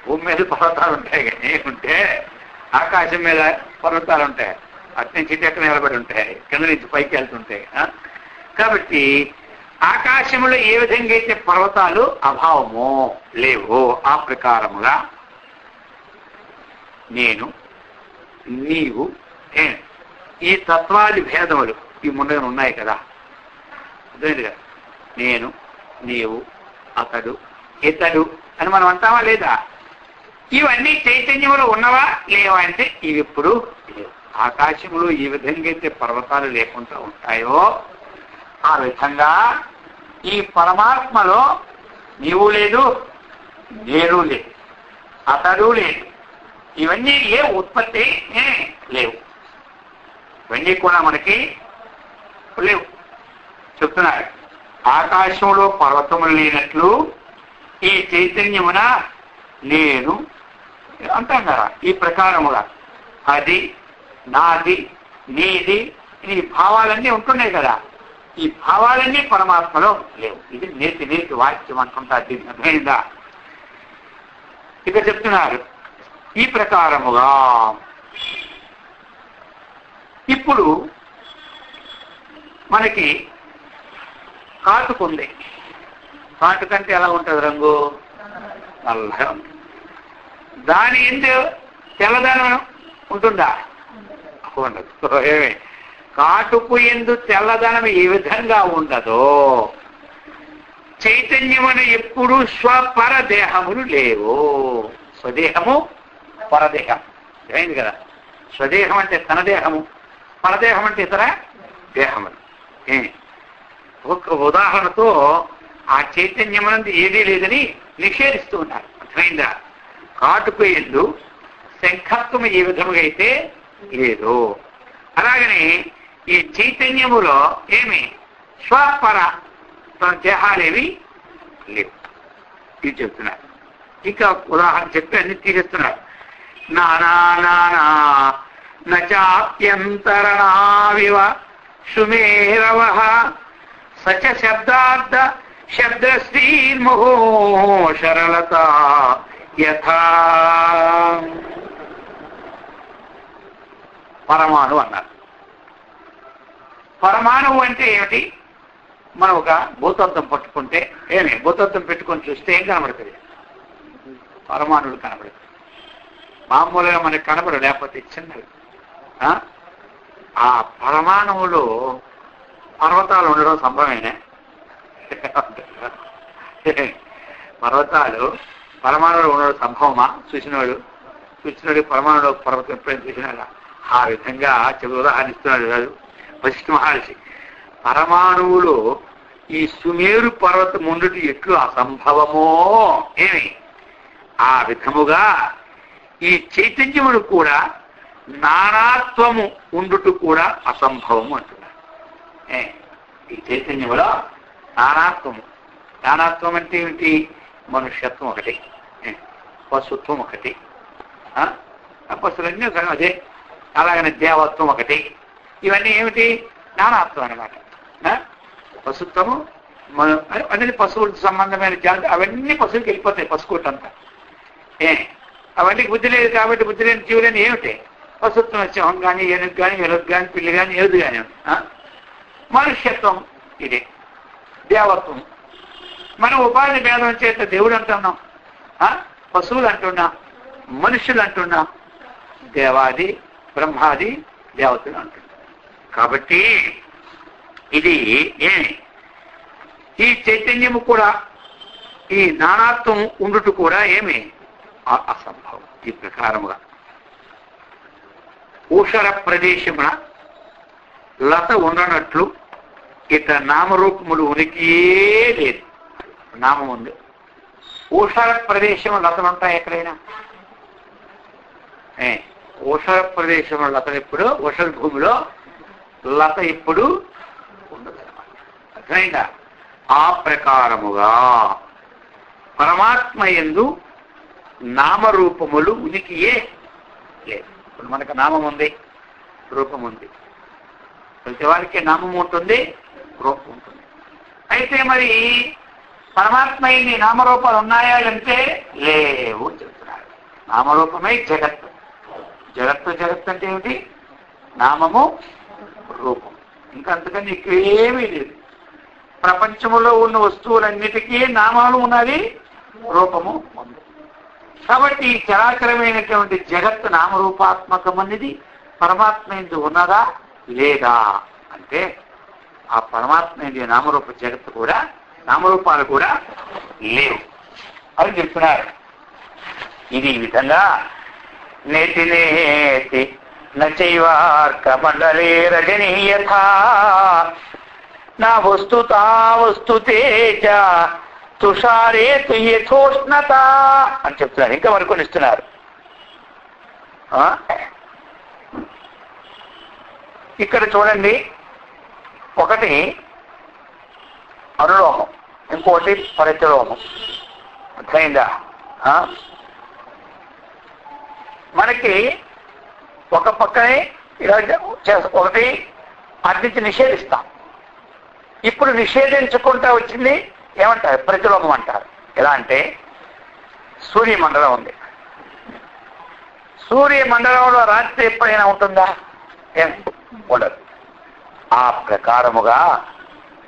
భూమి మీద పర్వతాలు ఉంటాయి కానీ ఉంటే ఆకాశం మీద పర్వతాలు ఉంటాయి. అటు నుంచి ఇటు ఎక్కడ నిలబడి ఉంటాయి, కింద నుంచి పైకి వెళ్తుంటాయి. కాబట్టి ఆకాశంలో ఏ విధంగా అయితే పర్వతాలు అభావమో లేవో ఆ ప్రకారముగా నేను నీవు ఈ తత్వాది భేదములు ఈ ముందుగా ఉన్నాయి కదా. అర్థమైంది కదా? నేను నీవు అతడు ఇతడు అని మనం అంటామా లేదా? ఇవన్నీ చైతన్యంలో ఉన్నవా లేవా అంటే ఇవి ఇప్పుడు ఆకాశంలో ఈ విధంగా అయితే పర్వతాలు లేకుండా ఉంటాయో ఆ విధంగా ఈ పరమాత్మలో నీవు లేదు, నేను లేదు, అతడు లేదు. ఇవన్నీ ఏ ఉత్పత్తి లేవు. ఇవన్నీ కూడా మనకి లేవు. చెప్తున్నారు ఆకాశంలో పర్వతములు లేనట్లు ఈ చైతన్యమున నేను అంటాం కదా. ఈ ప్రకారముగా అది నాది నీది ఈ భావాలన్నీ ఉంటున్నాయి కదా. ఈ భావాలన్నీ పరమాత్మలో లేవు. ఇది నేతి వాక్యం అనుకుంటా. దీన్ని అర్థమైందా? ఇక చెప్తున్నారు ఈ ప్రకారముగా ఇప్పుడు మనకి కాటుకుంది. కాటుకంటే ఎలా ఉంటుంది? రంగు నల్లగా ఉంటుంది. దాని ఎందు తెల్లదనం ఉంటుందా? ఉండదు. ఏమి కాటుకు ఎందు తెల్లదనం ఏ విధంగా ఉండదో చైతన్యమును ఎప్పుడు స్వపరదేహములు లేవు. స్వదేహము పరదేహం అయింది కదా. స్వదేహం అంటే తన దేహము, పరదేహం అంటే ఇతర దేహములు. ఒక ఉదాహరణతో ఆ చైతన్యమునందు ఏదీ లేదని నిషేధిస్తూ ఉన్నారు. అర్థమైందా? కాటుకు ఎందు శంఖత్వం ఏ విధముగా అయితే లేదు అలాగనే ఈ చైతన్యములో ఏమి స్వపర దేహాలేవి లేవు. ఇది చెప్తున్నారు. ఇంకా ఉదాహరణ చెప్పి అన్ని తీరుస్తున్నారు. నానా నానా నాప్యంతరణావివ సుమేరవ సచ శబ్దార్థ శబ్దశ్రీర్మహో శరళత యథా. పరమాణు అన్నారు. పరమాణువు అంటే ఏమిటి? మనం ఒక భూతత్వం పట్టుకుంటే భూతత్వం పెట్టుకొని చూస్తే ఏం కనబడుతుంది? పరమాణువులు కనబడుతుంది. మామూలుగా మనకి కనబడు, లేకపోతే చిన్నవి. ఆ పరమాణువులు పర్వతాలు ఉండడం సంభవమేనే. పర్వతాలు పరమాణువులు ఉండడం సంభవమా? చూసినోడు పరమాణువులు పర్వతం ఎప్పుడైనా చూసినాడా? ఆ విధంగా ఉదాహరణిస్తున్నాడు కాదు వశిష్ఠ మహర్షి. పరమాణువులు ఈ సుమేరు పర్వతం ఉండుటి ఎట్లు అసంభవమో ఆ విధముగా ఈ చైతన్యమును కూడా నానాత్వము ఉండుట కూడా అసంభవము అంటున్నారు. ఈ చైతన్యములో నానాత్వం అంటే ఏమిటి? మనుష్యత్వం ఒకటి, పశుత్వం ఒకటి, పశువులన్నీ అదే. అలాగనే దేవత్వం ఒకటి. ఇవన్నీ ఏమిటి? నానాత్వం అనమాట. పశుత్వము అనేది పశువులకు సంబంధమైన జాతి. అవన్నీ పశువుకి వెళ్ళిపోతాయి. పశువుటంతా అవన్నీ బుద్ధి లేదు కాబట్టి బుద్ధి లేని జీవులని ఏమిటి? పశుత్వం సింహం కానీ, ఏనుగు కానీ, ఎలుగు కానీ, పిల్లి కానీ, ఏది కానీ. మనుష్యత్వం ఇదే. దేవత్వం మనం ఉపాధి భేదం చేత దేవుడు అంటున్నాం, పశువులు అంటున్నాం, మనుషులు అంటున్నాం, దేవాది బ్రహ్మాది దేవతలు అంటున్నాం. కాబట్టి ఇది ఈ చైతన్యము కూడా ఈ నానాత్వం ఉండుట కూడా అసంభవం. ఈ ప్రకారముగా ఊషర ప్రదేశమున లత ఉండనట్లు ఇతర నామరూపములు ఉనికియే లేదు. నామం ఉంది. ఊషర ప్రదేశం లతలు ఉంటాయి ఎక్కడైనా? ఊషర ప్రదేశంలో లతలు ఎప్పుడు, ఊషర భూమిలో లత ఎప్పుడు ఉండదన్నమాట. అర్థమైందా? ఆ ప్రకారముగా పరమాత్మ యందు నామరూపములు ఉనికియే లేదు. ఇప్పుడు మనకు నామం ఉంది, రూపం ఉంది. ప్రతి వారికి నామం ఉంటుంది, రూపం ఉంటుంది. అయితే మరి పరమాత్మ యందు నామరూపాలు ఉన్నాయా అంటే లేవు చెప్తున్నారు. నామరూపమే జగత్తు. జగత్తు అంటే ఏమిటి? నామము, రూపం. ఇంకా అంతకని ఇంకేమీ లేదు. ప్రపంచంలో ఉన్న వస్తువులన్నిటికీ నామాలు ఉన్నది, రూపము ఉంది. కాబట్టి చరాచరమైనటువంటి జగత్తు నామరూపాత్మకమనేది పరమాత్మ యందు ఉన్నదా లేదా అంటే ఆ పరమాత్మ యందు నామరూప జగత్తు కూడా, నామరూపాలు కూడా లేవు అని చెప్తున్నారు. ఇది ఈ విధంగా నేతి నేతి నైవార్క మండలే రజనీయథా నా వస్తుతా వస్తు తేజ తుషారే తుయ్యోష్ణత అని చెప్తున్నారు. ఇంకా మరికొన్ని ఇస్తున్నారు. ఇక్కడ చూడండి, ఒకటి అనులోమం, ఇంకోటి ప్రతిలోమం. అర్థమైందా? మనకి ఒక పక్కనే ఇలా ఒకటి అర్థించి నిషేధిస్తాం. ఇప్పుడు నిషేధించుకుంటా వచ్చింది ఏమంటారు? ప్రతిలోమం అంటారు. ఎలా అంటే సూర్యమండలం ఉంది. సూర్యమండలంలో రాత్రి ఎప్పుడైనా ఉంటుందా? ఏం ఉండదు. ఆ ప్రకారముగా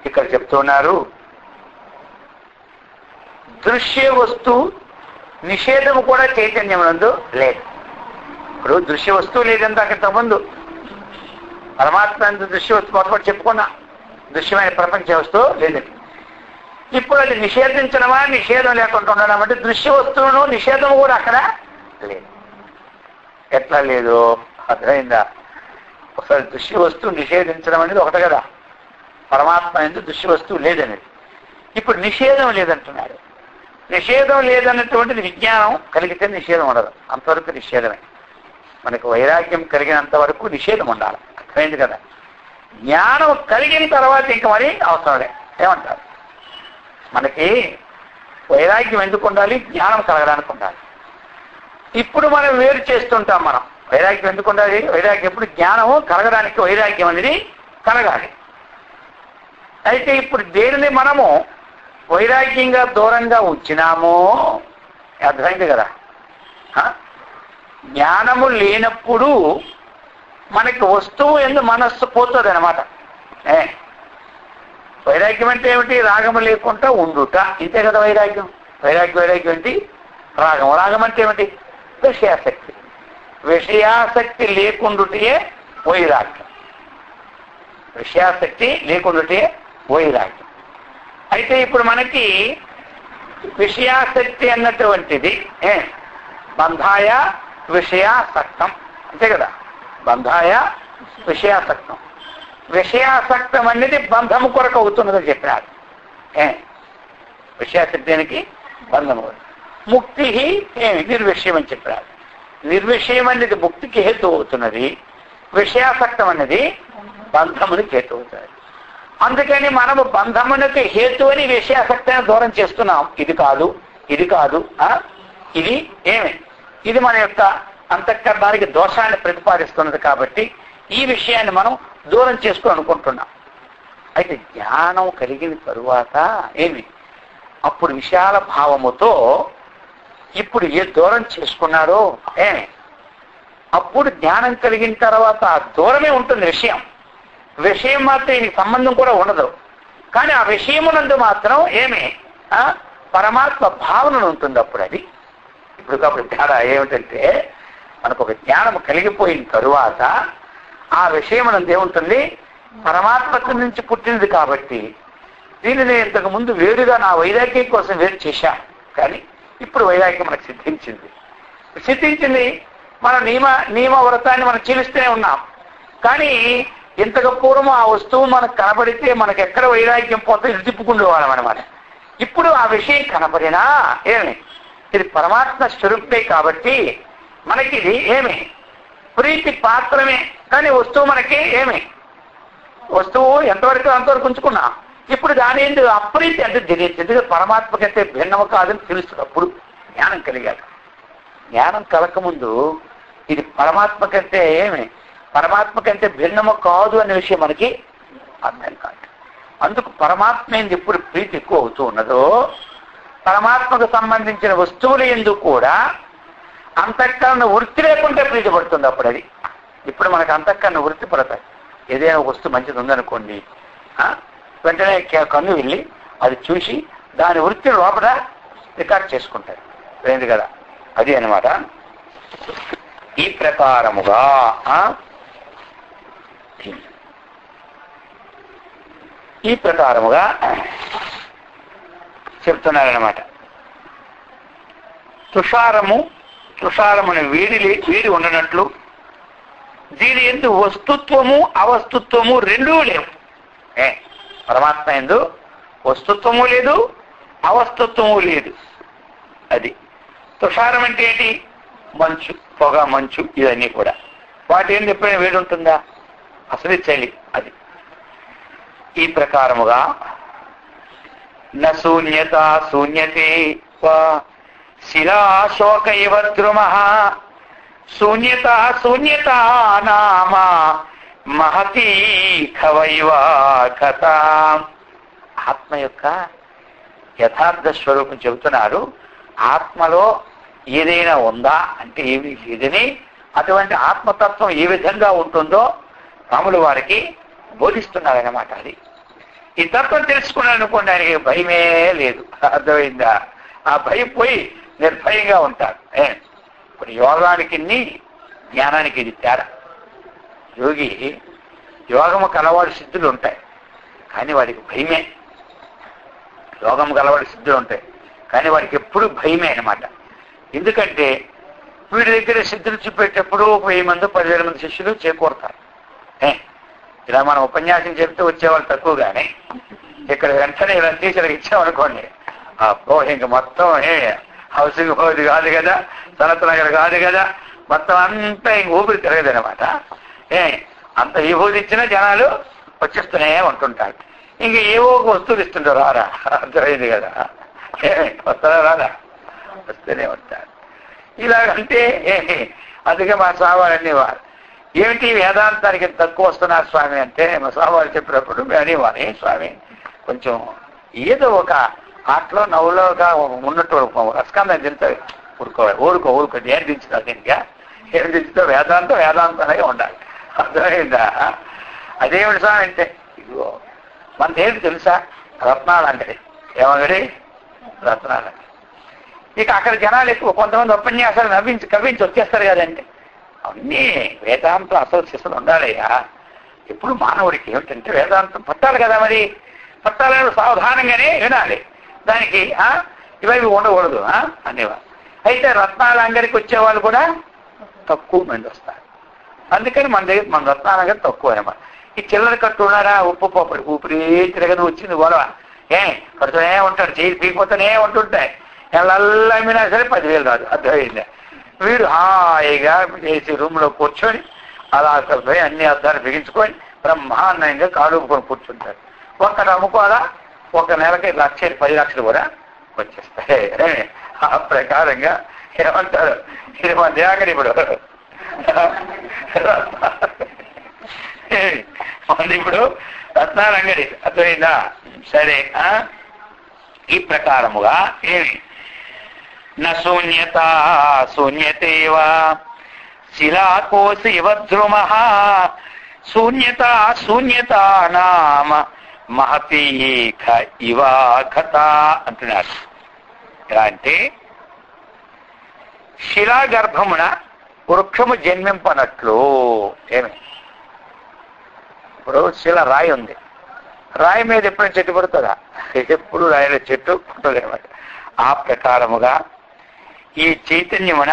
ఇక్కడ చెప్తున్నారు, దృశ్య వస్తువు నిషేధము కూడా చైతన్యమునందు లేదు. ఇప్పుడు దృశ్య వస్తువు లేదంటే అక్కడ ముందు పరమాత్మ దృశ్య వస్తువు మొదటి చెప్పుకున్నా, దృశ్యమైన ప్రపంచ వస్తువు లేదండి. ఇప్పుడు అది నిషేధించడమా, నిషేధం లేకుండా ఉండడం అంటే దృశ్య వస్తువును నిషేధము కూడా అక్కడ లేదు. ఎట్లా లేదు? అర్థమైందా? ఒకసారి దృశ్య వస్తువు నిషేధించడం అనేది ఒకటి కదా, పరమాత్మ ఎందుకు దృశ్య వస్తువు లేదనేది. ఇప్పుడు నిషేధం లేదంటున్నాడు. నిషేధం లేదన్నటువంటిది విజ్ఞానం కలిగితే నిషేధం ఉండదు. అంతవరకు నిషేధమే. మనకు వైరాగ్యం కలిగినంత వరకు నిషేధం ఉండాలి. అర్థమైంది కదా? జ్ఞానం కలిగిన తర్వాత ఇంక మరి అవసరం లే. ఏమంటారు? మనకి వైరాగ్యం ఎందుకు ఉండాలి? జ్ఞానం కలగడానికి ఉండాలి. ఇప్పుడు మనం వేరు చేస్తుంటాం. మనం వైరాగ్యం ఎందుకు ఉండాలి? వైరాగ్యం ఎప్పుడు? జ్ఞానము కలగడానికి వైరాగ్యం అనేది కలగాలి. అయితే ఇప్పుడు దేనిని మనము వైరాగ్యంగా దూరంగా ఉంచినామో అర్థమైంది కదా. జ్ఞానము లేనప్పుడు మనకి వస్తువు ఎందు మనస్సు పోతుంది అనమాట. వైరాగ్యం అంటే ఏమిటి? రాగము లేకుండా ఉండుట, ఇంతే కదా వైరాగ్యం. వైరాగ్యం ఏంటి? రాగం. రాగం అంటే ఏమిటి? విషయాసక్తి. విషయాసక్తి లేకుండుటే వైరాగ్యం. విషయాసక్తి లేకుండుటే వైరాగ్యం. అయితే ఇప్పుడు మనకి విషయాసక్తి అన్నటువంటిది బంధాయ విషయాసక్తం, అంతే కదా. బంధాయ విషయాసక్తం. విషయాసక్తం అనేది బంధము కొరకు అవుతున్నదని చెప్పినారు. విషయాసక్తికి బంధము. ముక్తి నిర్విషయం అని చెప్పినారు. నిర్విషయం అనేది ముక్తికి హేతు అవుతున్నది. విషయాసక్తం అనేది బంధమునికి హేతు అవుతుంది. అందుకని మనము బంధమునికి హేతు అని విషయాసక్తిని దూరం చేస్తున్నాం. ఇది కాదు, ఇది కాదు, ఇది ఇది మన యొక్క అంతఃకరణానికి దోషాన్ని ప్రతిపాదిస్తున్నది. కాబట్టి ఈ విషయాన్ని మనం దూరం చేసుకుని అనుకుంటున్నాం. అయితే జ్ఞానం కలిగిన తరువాత అప్పుడు విశాల భావముతో ఇప్పుడు ఏ దూరం చేసుకున్నాడో అప్పుడు జ్ఞానం కలిగిన తర్వాత ఆ దూరమే ఉంటుంది. విషయం మాత్రం దీనికి సంబంధం కూడా ఉండదు. కానీ ఆ విషయమునందు మాత్రం పరమాత్మ భావన ఉంటుంది. అప్పుడు అది ఇప్పుడు తేడా ఏమిటంటే మనకు ఒక జ్ఞానం కలిగిపోయిన తరువాత ఆ విషయమునందు ఏముంటుంది? పరమాత్మ నుంచి పుట్టినది. కాబట్టి దీనిని ఇంతకు ముందు వేరుగా నా వైరాగ్యం కోసం వేరు చేశాను. కానీ ఇప్పుడు వైరాగ్యం మనకు సిద్ధించింది. మన నియమ వ్రతాన్ని మనం చీలిస్తూనే ఉన్నాం. కానీ ఇంతకు పూర్వం ఆ వస్తువు మనకు కనబడితే మనకు ఎక్కడ వైరాగ్యం పోతే ఇది తిప్పుకుండేవాళ్ళం అనమాట. ఇప్పుడు ఆ విషయం కనబడినా ఏమి ఇది పరమాత్మ స్వరూపే కాబట్టి మనకి ఇది ఏమి ప్రీతి పాత్రమే. కానీ వస్తువు మనకి ఏమి వస్తువు ఎంతవరకు అంతవరకు ఉంచుకున్నా ఇప్పుడు దాని ఎందుకు అప్రీతి అంటే తెలియదు. ఎందుకంటే పరమాత్మకైతే భిన్నము కాదని తెలుస్తుంది. అప్పుడు జ్ఞానం కలిగాక. జ్ఞానం కలకముందు ఇది పరమాత్మకంటే ఏమి పరమాత్మకంటే భిన్నము కాదు అనే విషయం మనకి అర్థం కాదు. అందుకు పరమాత్మ ఎందు ఎప్పుడు ప్రీతి ఎక్కువ అవుతూ ఉన్నదో పరమాత్మకు సంబంధించిన వస్తువులు ఎందుకు కూడా అంతఃకరణ వృత్తి లేకుంటే ప్రీతి పడుతుంది. అప్పుడు అది ఇప్పుడు మనకు అంతఃకరణ వృత్తి పడతాయి. ఏదైనా వస్తువు మంచిది ఉందనుకోండి, వెంటనే కన్ను వెళ్ళి అది చూసి దాని వృత్తిని లోపల రికార్డ్ చేసుకుంటారు. ఏంది కదా, అది అనమాట. ఈ ప్రకారముగా చెప్తున్నారనమాట. తుషారమును వీడి ఉండనట్లు దీని ఎందు వస్తుత్వము అవస్తుత్వము రెండూ లేవు. పరమాత్మ ఎందు వస్తుత్వము లేదు, అవస్తుత్వము లేదు. అది తుషారం అంటే ఏంటి? మంచు, పొగ, మంచు, ఇవన్నీ కూడా వాటి ఏంటి ఎప్పుడైనా వేడి ఉంటుందా? అసలు చలి. అది ఈ ప్రకారముగా నూన్యత శూన్యతే శిలాశోక ఇవ ద్రుమః శూన్యత శూన్యత నామ మహతీ ఖవైవా కథ. ఆత్మ యొక్క యథార్థ స్వరూపం చెబుతున్నారు. ఆత్మలో ఏదైనా ఉందా అంటే ఏమీ లేదని, అటువంటి ఆత్మతత్వం ఏ విధంగా ఉంటుందో రాములు వారికి బోధిస్తున్నారన్నమాట. అది ఈ తత్వం తెలుసుకున్నారనుకోండి ఆయనకి భయమే లేదు. అర్థమైందా? ఆ భయం పోయి నిర్భయంగా ఉంటారు. ఇప్పుడు యోగానికి జ్ఞానానికి ఇది తేడా. యోగి యోగము కలవాడి సిద్ధులు ఉంటాయి కానీ వాడికి భయమే. యోగము కలవాడి సిద్ధులు ఉంటాయి కానీ వాడికి ఎప్పుడు భయమే అనమాట. ఎందుకంటే వీడి దగ్గర సిద్ధులు చూపేటప్పుడు 1000 మంది 10,000 మంది శిష్యులు చేకూరుతారు. ఇలా మనం ఉపన్యాసం చెప్తూ వచ్చేవాళ్ళు తక్కువ, కానీ ఇక్కడ వెంటనే ఇలా టీచర్కి ఇచ్చామనుకోండి, అబ్బో ఇంక మొత్తం హౌసింగ్ బోర్డు కాదు కదా, సనత్ నగర్ కాదు కదా, మొత్తం అంతా ఇంక ఊపిరి తిరగదనమాట. అంత ఈ బోధి ఇచ్చినా జనాలు వచ్చేస్తూనే ఉంటుంటారు. ఇంక ఏవో ఒక వస్తువులు ఇస్తుంటారు. రారా, అర్థమైంది కదా, వస్తారా రారా, వస్తూనే ఉంటారు. ఇలాగంటే అందుకే మా స్వామి వారు ఏమిటి వేదాంతానికి తక్కువ వస్తున్నారు స్వామి అంటే, మా స్వామి చెప్పినప్పుడు అనేవారు, స్వామి కొంచెం ఏదో ఒక ఆటలో నవ్వులోగా ఉన్నట్టు రసకందం తింటారు. ఊరుకో ఏం దించుతారు దీనిగా, ఏం దించుతా వేదాంతంగా ఉండాలి. అర్థమైందా? అదేమిటి స్వామి అంటే, ఇదిగో మనదేంటి తెలుసా, రత్నాలు అంగడి. ఏమంగడి? రత్నాలు. ఇక అక్కడ జనాలు ఎక్కువ, కొంతమంది ఉపన్యాసాలు కవ్వించి వచ్చేస్తారు కదండి. అన్నీ వేదాంతం అసలు శిశులు ఉండాలయ్యా. ఎప్పుడు మానవుడికి ఏమిటంటే వేదాంతం పట్టాలి కదా, మరి పట్టాలని సావధానంగానే వినాలి. దానికి ఇవి ఉండకూడదు అనేవారు. అయితే రత్నాల అంగడికి వచ్చేవాళ్ళు కూడా తక్కువ మంది వస్తారు. అందుకని మన రత్నాల అంగడి తక్కువ అనమాట. ఈ చిల్లర కట్టు ఉన్నారా, ఉప్పు పోపడి ఊపిరి తిరగదు వచ్చింది గొడవ. కడుతూనే ఉంటాడు, చేయి పీకిపోతూనే ఉంటుంటాయి. ఎల్లమ్మినా సరే 10,000 రాదు. అర్థమైందా? వీడు హాయిగా చేసి రూమ్లో కూర్చొని అలా అసలు పోయి అన్ని అర్థాలు బిగించుకొని బ్రహ్మాండంగా కాలుపుకొని కూర్చుంటారు. ఒక్కటి అమ్ముకోవాలా, ఒక నెలకి 10 లక్షలు కూడా వచ్చేస్తాయి. ఆ ప్రకారంగా ఏమంటారు, ఇది మన దేగడి ఇప్పుడు మంది ఇప్పుడు రత్నాల అంగడి. అర్థమైందా? సరే, ఈ ప్రకారముగా ఏమి నూన్యత శూన్యతేవా శిలాకోశ ఇవ ద్రుమః శూన్యత శూన్యత నామ మహతీ ఇవా కథ అంటున్నారు. ఎలా అంటే శిలాగర్భమున వృక్షము జన్మింపనట్లు. ఏమి ఇప్పుడు శిల రాయి ఉంది, రాయి మీద ఎప్పుడైనా చెట్టు పడుతుందా? ఎప్పుడు రాయిలో చెట్టు పుట్టదు అనమాట. ఆ ప్రకారముగా ఈ చైతన్యమున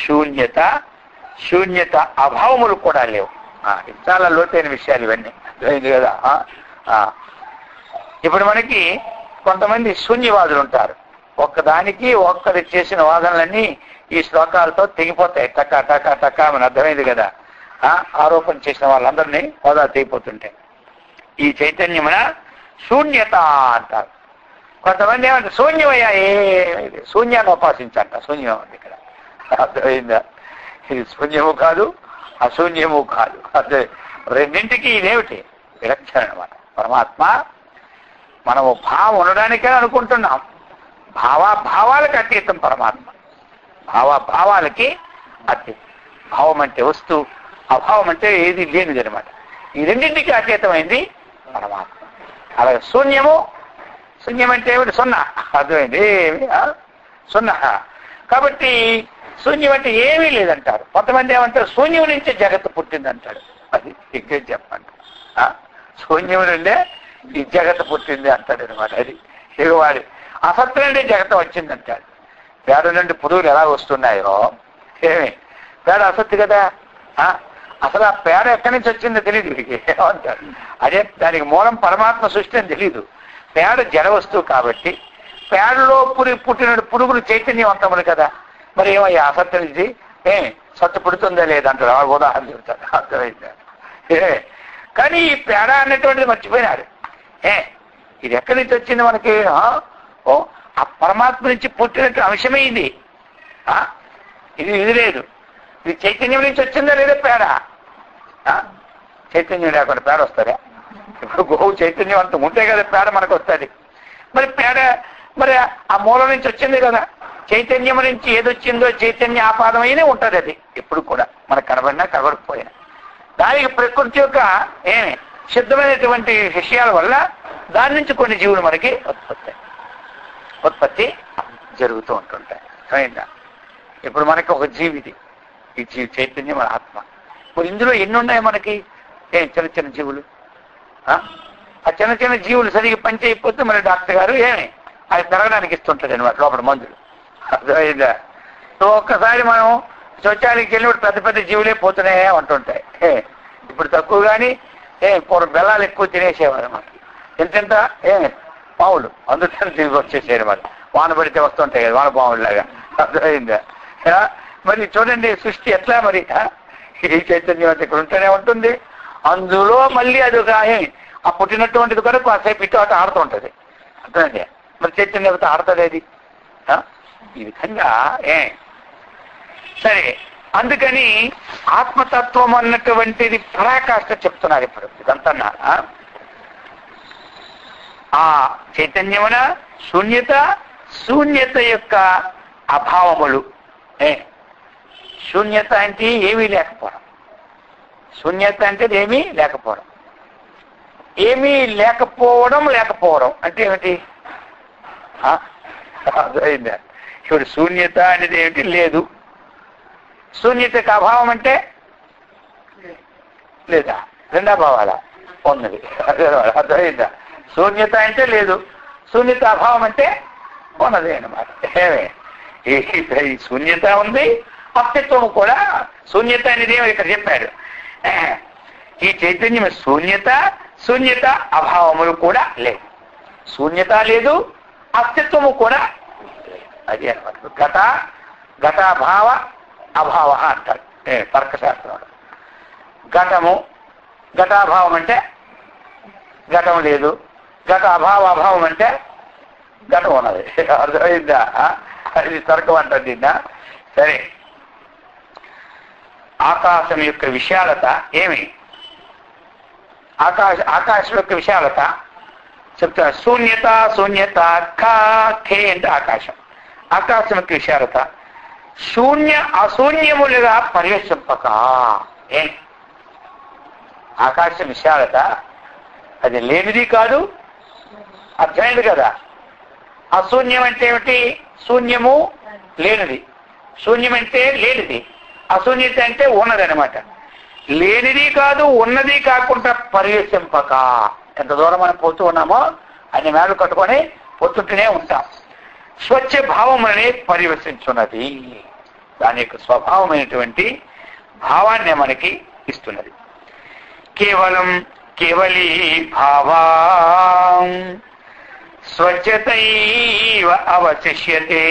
శూన్యత అభావములు కూడా లేవు. ఇది చాలా లోతైన విషయాలు ఇవన్నీ, అర్థమైంది కదా. ఇప్పుడు మనకి కొంతమంది శూన్యవాదులు ఉంటారు. ఒక్కదానికి ఒక్కరు చేసిన వాదనలన్నీ ఈ శ్లోకాలతో తెగిపోతాయి, టకా టకా టకా అని, అర్థమైంది కదా. ఆరోపణ చేసిన వాళ్ళందరినీ హోదా తెగిపోతుంటాయి. ఈ చైతన్యమున శూన్యత అంటారు. కొంతమంది ఏమంటే శూన్యమయ్యా, శూన్యాన్ని ఉపాసించంట. శూన్యం ఉంది ఇక్కడ, అర్థమైందా. ఇది శూన్యము కాదు, అశూన్యము కాదు, అదే రెండింటికి ఇదేమిటి విలక్షణ అనమాట. పరమాత్మ మనము భావం ఉండడానికే అనుకుంటున్నాం. భావాలకు అతీతం పరమాత్మ. భావాలకి అతీతం. భావం అంటే వస్తువు, అభావం అంటే ఏది లేనిది అనమాట. ఈ రెండింటికి అతీతమైంది పరమాత్మ. అలాగే శూన్యం అంటే ఏమిటి? సున్నా, అర్థమైంది. ఏమి సున్నా. కాబట్టి శూన్యం అంటే ఏమీ లేదంటారు. కొంతమంది ఏమంటారు శూన్యం నుంచే జగత్తు పుట్టిందంటాడు. అది ఇంకేం చెప్పండి. శూన్యం నుండే ఈ జగత్తు పుట్టింది అంటాడు అనమాట. అది ఇకవాడి అసత్తు నుండి జగత్తు వచ్చిందంటాడు. పేడ నుండి పురుగులు ఎలా వస్తున్నాయో, ఏమి పేడ అసత్తు కదా, అసలు ఆ పేడ ఎక్కడి నుంచి వచ్చిందో తెలియదు వీడికి, ఏమంటారు. అదే దానికి మూలం పరమాత్మ సృష్టి అని తెలియదు. పేడ జడ వస్తువు కాబట్టి పేడలో పుట్టిన పురుగులు చైతన్యవంతములు కదా. మరి ఏమయ్యా అసత్తు నుంచి సత్తు పుడుతుందా లేదంటారు. ఉదాహరణ చెబుతారు, అర్థమైందా. కానీ ఈ పేడ అనేటువంటిది మర్చిపోయినారు. ఇది ఎక్కడి నుంచి వచ్చింది మనకి? ఆ పరమాత్మ నుంచి పుట్టినట్టు అంశమే ఇది. ఇది లేదు. ఇది చైతన్యం నుంచి వచ్చిందా లేదా పేడ? చైతన్యం లేకుండా పేడ వస్తారా? ఇప్పుడు గోవు చైతన్యవంతం ఉంటే కదా పేడ మనకు వస్తుంది. మరి పేడ మరి ఆ మూలం నుంచి వచ్చింది కదా. చైతన్యం నుంచి ఏదొచ్చిందో చైతన్య ఆపాదం అయినే ఉంటుంది. అది ఎప్పుడు కూడా మనకు కనబడినా కనబడకపోయినా దానికి ప్రకృతి యొక్క సిద్ధమైనటువంటి విషయాల వల్ల దాని నుంచి కొన్ని జీవులు మనకి ఉత్పత్తి జరుగుతూ ఉంటుంటాయి. అయిందా? ఇప్పుడు మనకి ఒక జీవిది, ఈ చైతన్యం మన ఆత్మ. ఇప్పుడు ఇందులో ఎన్ని ఉన్నాయి మనకి? చిన్న చిన్న జీవులు. ఆ చిన్న చిన్న జీవులు సరిగ్గా పని చేయకపోతే మరి డాక్టర్ గారు అది పెరగడానికి ఇస్తుంటుంది అనమాట లోపల మందులు, అర్థమైందా. ఒక్కసారి మనం శౌచాలయకి వెళ్ళినప్పుడు పెద్ద పెద్ద జీవులే పోతున్నాయే అంటుంటాయి. ఇప్పుడు తక్కువ కానీ పూర్వం బెల్లాలు ఎక్కువ తినేసేవారు అన్నమాట. ఎంతెంత పావులు అందుకని తిరిగి వచ్చేసేది అనమాట. వాన పడితే వస్తుంటాయి కదా వాన పావులాగా, అర్థమైందా. మరి చూడండి సృష్టి ఎట్లా మరి. ఈ చైతన్యం అంటే ఇక్కడ ఉంటూనే ఉంటుంది. అందులో మళ్ళీ అది ఒక ఆ పుట్టినటువంటిది కూడా కాసేపు ఇటు అటు ఆడుతూ ఉంటుంది, అర్థమైంది. మరి చైతన్యంతో ఆడుతుంది అది. ఈ విధంగా సరే. అందుకని ఆత్మతత్వం అన్నటువంటిది పరాకాష్ఠ చెప్తున్నారు ఇప్పుడు ఇదంతా. ఆ చైతన్యమున శూన్యత యొక్క అభావములు. శూన్యత అంటే ఏమీ లేకపోవడం. శూన్యత అంటే ఏమీ లేకపోవడం. ఏమీ లేకపోవడం అంటే ఏమిటి? అర్థమైందా? ఇప్పుడు శూన్యత అనేది ఏమిటి? లేదు. శూన్యతకు అభావం అంటే లేదా? రెండా భావాలా? ఉన్నది. అర్థమైందా? శూన్యత అంటే లేదు, శూన్యత అభావం అంటే ఉన్నది అన్నమాట. ఈ శూన్యత ఉంది, అస్తిత్వం కూడా. శూన్యత అనేది ఇక్కడ చెప్పాడు. ఈ చైతన్యం శూన్యత అభావములు కూడా లేదు. శూన్యత లేదు, అస్తిత్వము కూడా అది అనమాట. ఘటాభావ అభావ అంటారు తర్కశాస్త్రంలో. ఘటాభావం అంటే ఘటం లేదు, అభావం అంటే ఘటం ఉన్నది, అర్థమైందా. అది తర్కం అంటారు దీన్న. సరే. ఆకాశం యొక్క విశాలత ఏమి? ఆకాశం యొక్క విశాలత చెప్తా. శూన్యత ఖే అంటే ఆకాశం యొక్క విశాలత అశూన్యములుగా పరివేశింపక. ఆకాశం విశాలత అది లేనిది కాదు, అర్థమైంది కదా. అశూన్యం అంటే ఏమిటి? శూన్యము లేనిది. శూన్యం అంటే లేనిది, అశూన్యత అంటే ఉన్నది అనమాట. లేనిది కాదు, ఉన్నది కాకుండా పరివేశింపక. ఎంత దూరం మనం పోతూ ఉన్నామో అన్ని మేలు కట్టుకొని పోతుంటూనే ఉంటాం. స్వచ్ఛ భావమునే పరివేశించున్నది. దాని యొక్క స్వభావమైనటువంటి భావాన్ని మనకి ఇస్తున్నది. కేవలం కేవలీ భావా స్వచ్ఛతైవ అవశిష్యతే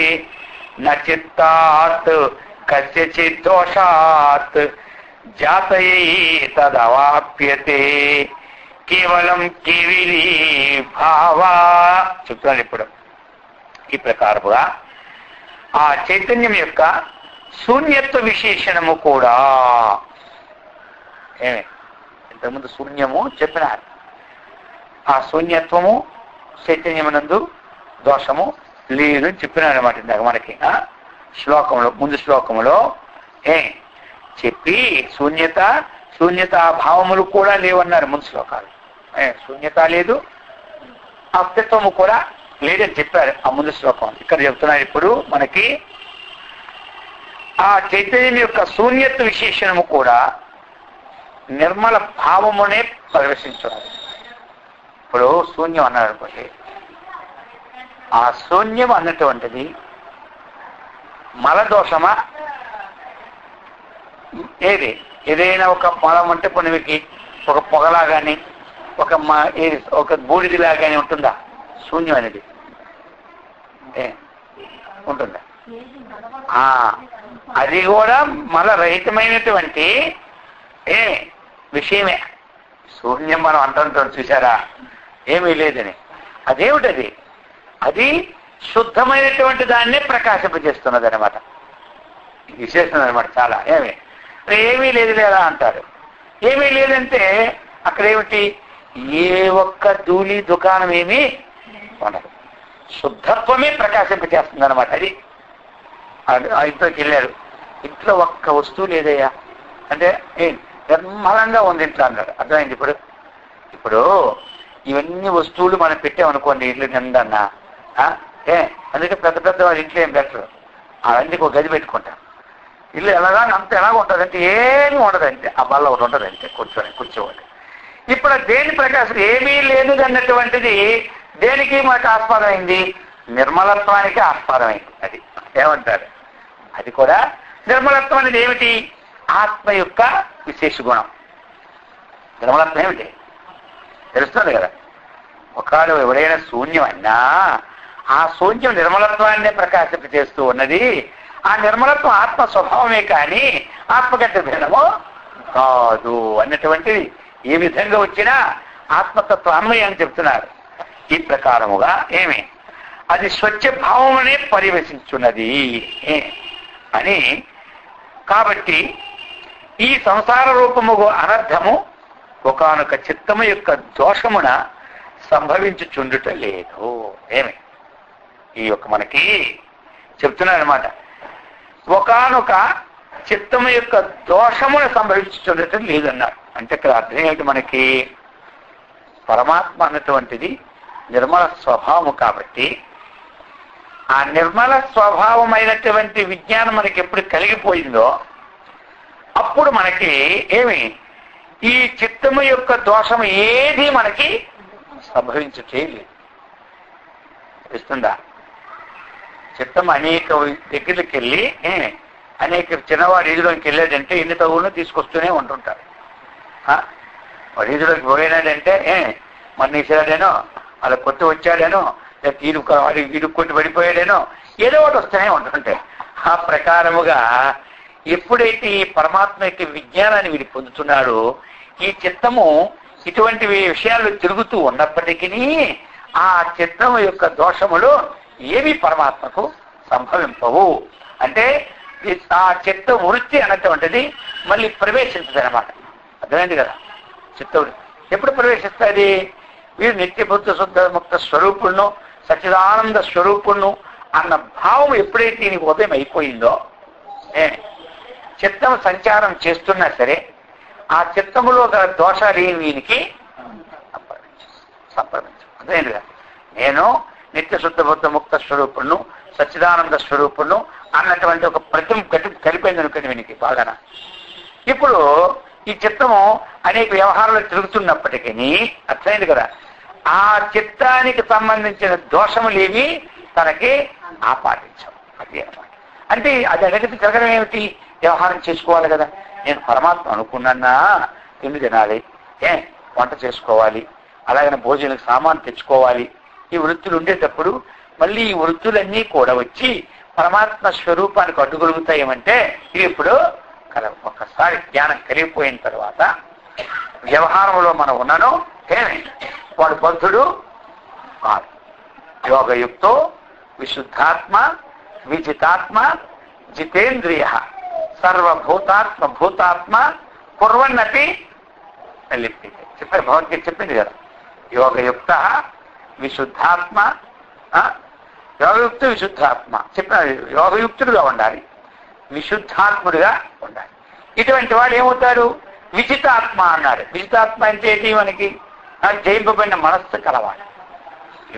న చిత్తాత్ కస్యచిత్ దోషాత్ జాతయై తదవాప్యతే కేవలం కేవలీ భావా చెప్తాను. ఇప్పుడు ఈ ప్రకారముగా ఆ చైతన్యం యొక్క శూన్యత్వ విశేషణము కూడా ఇంతకుముందు శూన్యము చెప్పినారు. ఆ శూన్యత్వము చైతన్యమునందు దోషము లేదు చెప్పినారు అన్నమాట ఇందాక మనకి శ్లోకంలో, ముందు శ్లోకములో చెప్పి శూన్యత భావములు కూడా లేవన్నారు ముందు శ్లోకాలు. శూన్యత లేదు, అస్తిత్వము కూడా లేదని చెప్పారు ఆ ముందు శ్లోకం. ఇక్కడ చెప్తున్నారు ఇప్పుడు మనకి ఆ చైతన్యం యొక్క శూన్యత్వ విశేషణము కూడా నిర్మల భావమునే ప్రవేశించున్నది. ఇప్పుడు శూన్యం అన్నారు అనుకోండి, ఆ శూన్యం అన్నటువంటిది మలదోషమా? ఏదైనా ఒక మలం అంటే పొనివికి ఒక పొగలాగాని ఒక బూడిదిలాగాని ఉంటుందా? శూన్యం అనేది ఉంటుందా? అది కూడా మలరహితమైనటువంటి విషయమే. శూన్యం మనం అంటుంటాం చూసారా, ఏమీ లేదని. అదేమిటది? అది శుద్ధమైనటువంటి దాన్నే ప్రకాశింపజేస్తున్నది అనమాట. విశేషం అనమాట చాలా. ఏమీ లేదు లేదా అంటారు. ఏమీ లేదంటే అక్కడేమిటి? ఏ ఒక్క ధూళి దుకాణం ఏమీ ఉండదు. శుద్ధత్వమే ప్రకాశింపజేస్తుంది అనమాట. అది ఇంట్లోకి వెళ్ళారు, ఇంట్లో ఒక్క వస్తువు లేదయ్యా అంటే నిర్మలంగా ఉంది ఇంట్లో అన్నాడు. అర్థమైంది ఇప్పుడు ఇవన్నీ వస్తువులు మనం పెట్టామనుకోండి ఇల్లు నిందన్నా, అందుకే పెద్ద పెద్ద వాళ్ళ ఇంట్లో ఏం పెట్టరు. అవన్నీ ఒక గది పెట్టుకుంటాం. ఇల్లు ఎలాగా అంత ఎలాగ ఉంటుంది అంటే ఏమీ ఉండదు, అంతే. ఆ బల్ల ఒకటి ఉంటుంది, అంతే. కూర్చోవాలి. ఇప్పుడు దేని ప్రకాశం ఏమీ లేదు అన్నటువంటిది దేనికి మనకు ఆస్పాదమైంది? నిర్మలత్వానికి ఆస్పాదమైంది. అది ఏమంటారు? అది కూడా నిర్మలత్వం అనేది ఏమిటి? ఆత్మ యొక్క విశేష గుణం. నిర్మలత్వం ఏమిటి తెలుస్తుంది కదా. ఒకవేళ ఎవరైనా శూన్యం అన్నా ఆ శూన్యం నిర్మలత్వాన్నే ప్రకాశింప చేస్తూ ఉన్నది. ఆ నిర్మలత్వం ఆత్మ స్వభావమే కానీ ఆత్మకంటే భిన్నము కాదు అన్నటువంటిది ఏ విధంగా వచ్చినా ఆత్మతత్వ అన్వయం అని చెప్తున్నారు. ఈ ప్రకారముగా అది స్వచ్ఛ భావమనే పరివేశించున్నది అని. కాబట్టి ఈ సంసార రూపము అనర్థము ఒకానొక చిత్తము యొక్క దోషమున సంభవించుచుండుట లేదు. ఈ యొక్క మనకి చెప్తున్నారన్నమాట. ఒకానొక చిత్తము యొక్క దోషమున సంభవించుచుండటం లేదన్నారు. అంటే ఇక్కడ అర్థం ఏంటి? మనకి పరమాత్మ అన్నటువంటిది నిర్మల స్వభావము కాబట్టి ఆ నిర్మల స్వభావమైనటువంటి విజ్ఞానం మనకి ఎప్పుడు కలిగిపోయిందో అప్పుడు మనకి ఈ చిత్తము యొక్క దోషము ఏది మనకి సంభవించటే లేదు. ఇస్తుందా? చిత్తం అనేక దగ్గరికి వెళ్ళి అనేక చిన్నవాడి ఈదులోకి వెళ్ళాడంటే ఎన్ని తగులను తీసుకొస్తూనే ఉంటుంటారు. వాడు ఈదులోకి పోయినాడంటే మన నీసాడేనో అలా కొట్టి వచ్చాడేనో వాడి వీడు కొట్టి పడిపోయాడేనో ఏదో ఒకటి వస్తూనే ఉంటుంటాయి. ఆ ప్రకారముగా ఎప్పుడైతే ఈ పరమాత్మ యొక్క విజ్ఞానాన్ని వీడు పొందుతున్నాడో ఈ చిత్తము ఇటువంటి విషయాలు తిరుగుతూ ఉన్నప్పటికీ ఆ చిత్తము యొక్క దోషములు ఏవి పరమాత్మకు సంభవింపవు. అంటే ఆ చిత్త వృత్తి అన్నటువంటిది మళ్ళీ ప్రవేశించదు అనమాట. అర్థమైంది కదా? చిత్తవృత్తి ఎప్పుడు ప్రవేశిస్తుంది? వీడు నిత్యబుద్ధ శుద్ధ ముక్త స్వరూపుణ్ణు, సచ్చిదానంద స్వరూపుణ్ణు అన్న భావం ఎప్పుడైతే నీకు ఉదయం అయిపోయిందో చిత్తం సంచారం చేస్తున్నా సరే ఆ చిత్తములో గల దోషాలు ఏమి వీనికి సంప్రదించు. అర్థమైంది కదా? నేను నిత్య శుద్ధ బుద్ధ ముక్త స్వరూపుణ్ణు, సచ్చిదానంద స్వరూపుణ్ణు అన్నటువంటి ఒక ప్రతిమ కలిపోయింది అనుకోండి వీనికి బాగా. ఇప్పుడు ఈ చిత్తము అనేక వ్యవహారాలు తిరుగుతున్నప్పటికీ అర్థమైంది కదా, ఆ చిత్తానికి సంబంధించిన దోషములేవి తనకి ఆపాదించవు. అది అనమాట. అంటే అది అడిగితే జరగడం ఏమిటి? వ్యవహారం చేసుకోవాలి కదా. నేను పరమాత్మ అనుకున్నా తిండి తినాలి, వంట చేసుకోవాలి, అలాగనే భోజనానికి సామాను తెచ్చుకోవాలి. ఈ వృత్తులు ఉండేటప్పుడు మళ్ళీ ఈ వృత్తులన్నీ కూడా వచ్చి పరమాత్మ స్వరూపానికి అడ్డుగలుగుతాయేమంటే ఇది ఇప్పుడు ఒక్కసారి జ్ఞానం కలిగిపోయిన తర్వాత వ్యవహారంలో మనం ఉన్నాను వాడు బద్ధుడు కాదు. యోగయుక్తో విశుద్ధాత్మ విజితాత్మ జితేంద్రియ సర్వభూతాత్మ భూతాత్మ కుర్వన్నపి లిప్యతే. చెప్పారు భగవద్గీత చెప్పింది కదా. యోగయుక్త విశుద్ధాత్మ, యోగయుక్త విశుద్ధాత్మ చెప్పిన యోగయుక్తుడుగా ఉండాలి, విశుద్ధాత్ముడిగా ఉండాలి. ఇటువంటి వాడు ఏమవుతాడు? విజితాత్మ అన్నాడు. విజితాత్మ అంటే ఏంటి? మనకి జయింపబడిన మనస్సు కలవాలి.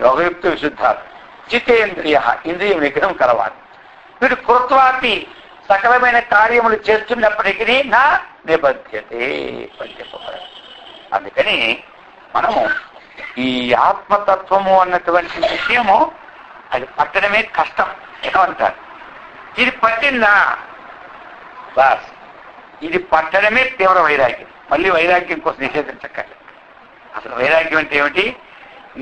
యోగయుక్త విశుద్ధాత్మ. జితేంద్రియ ఇంద్రియ నిగ్రహం కలవాలి. వీడు కృత్వాతి సకలమైన కార్యములు చేస్తున్నప్పటికీ నా నిబధ్యతే చెప్పబడాలి. అందుకని మనము ఈ ఆత్మతత్వము అన్నటువంటి విషయము అది పట్టడమే కష్టం. ఏమంటారు? ఇది పట్టిందా బాస్, ఇది పట్టడమే తీవ్ర వైరాగ్యం. మళ్ళీ వైరాగ్యం కోసం నిషేధించక్కర్లేదు. అసలు వైరాగ్యం అంటే ఏమిటి?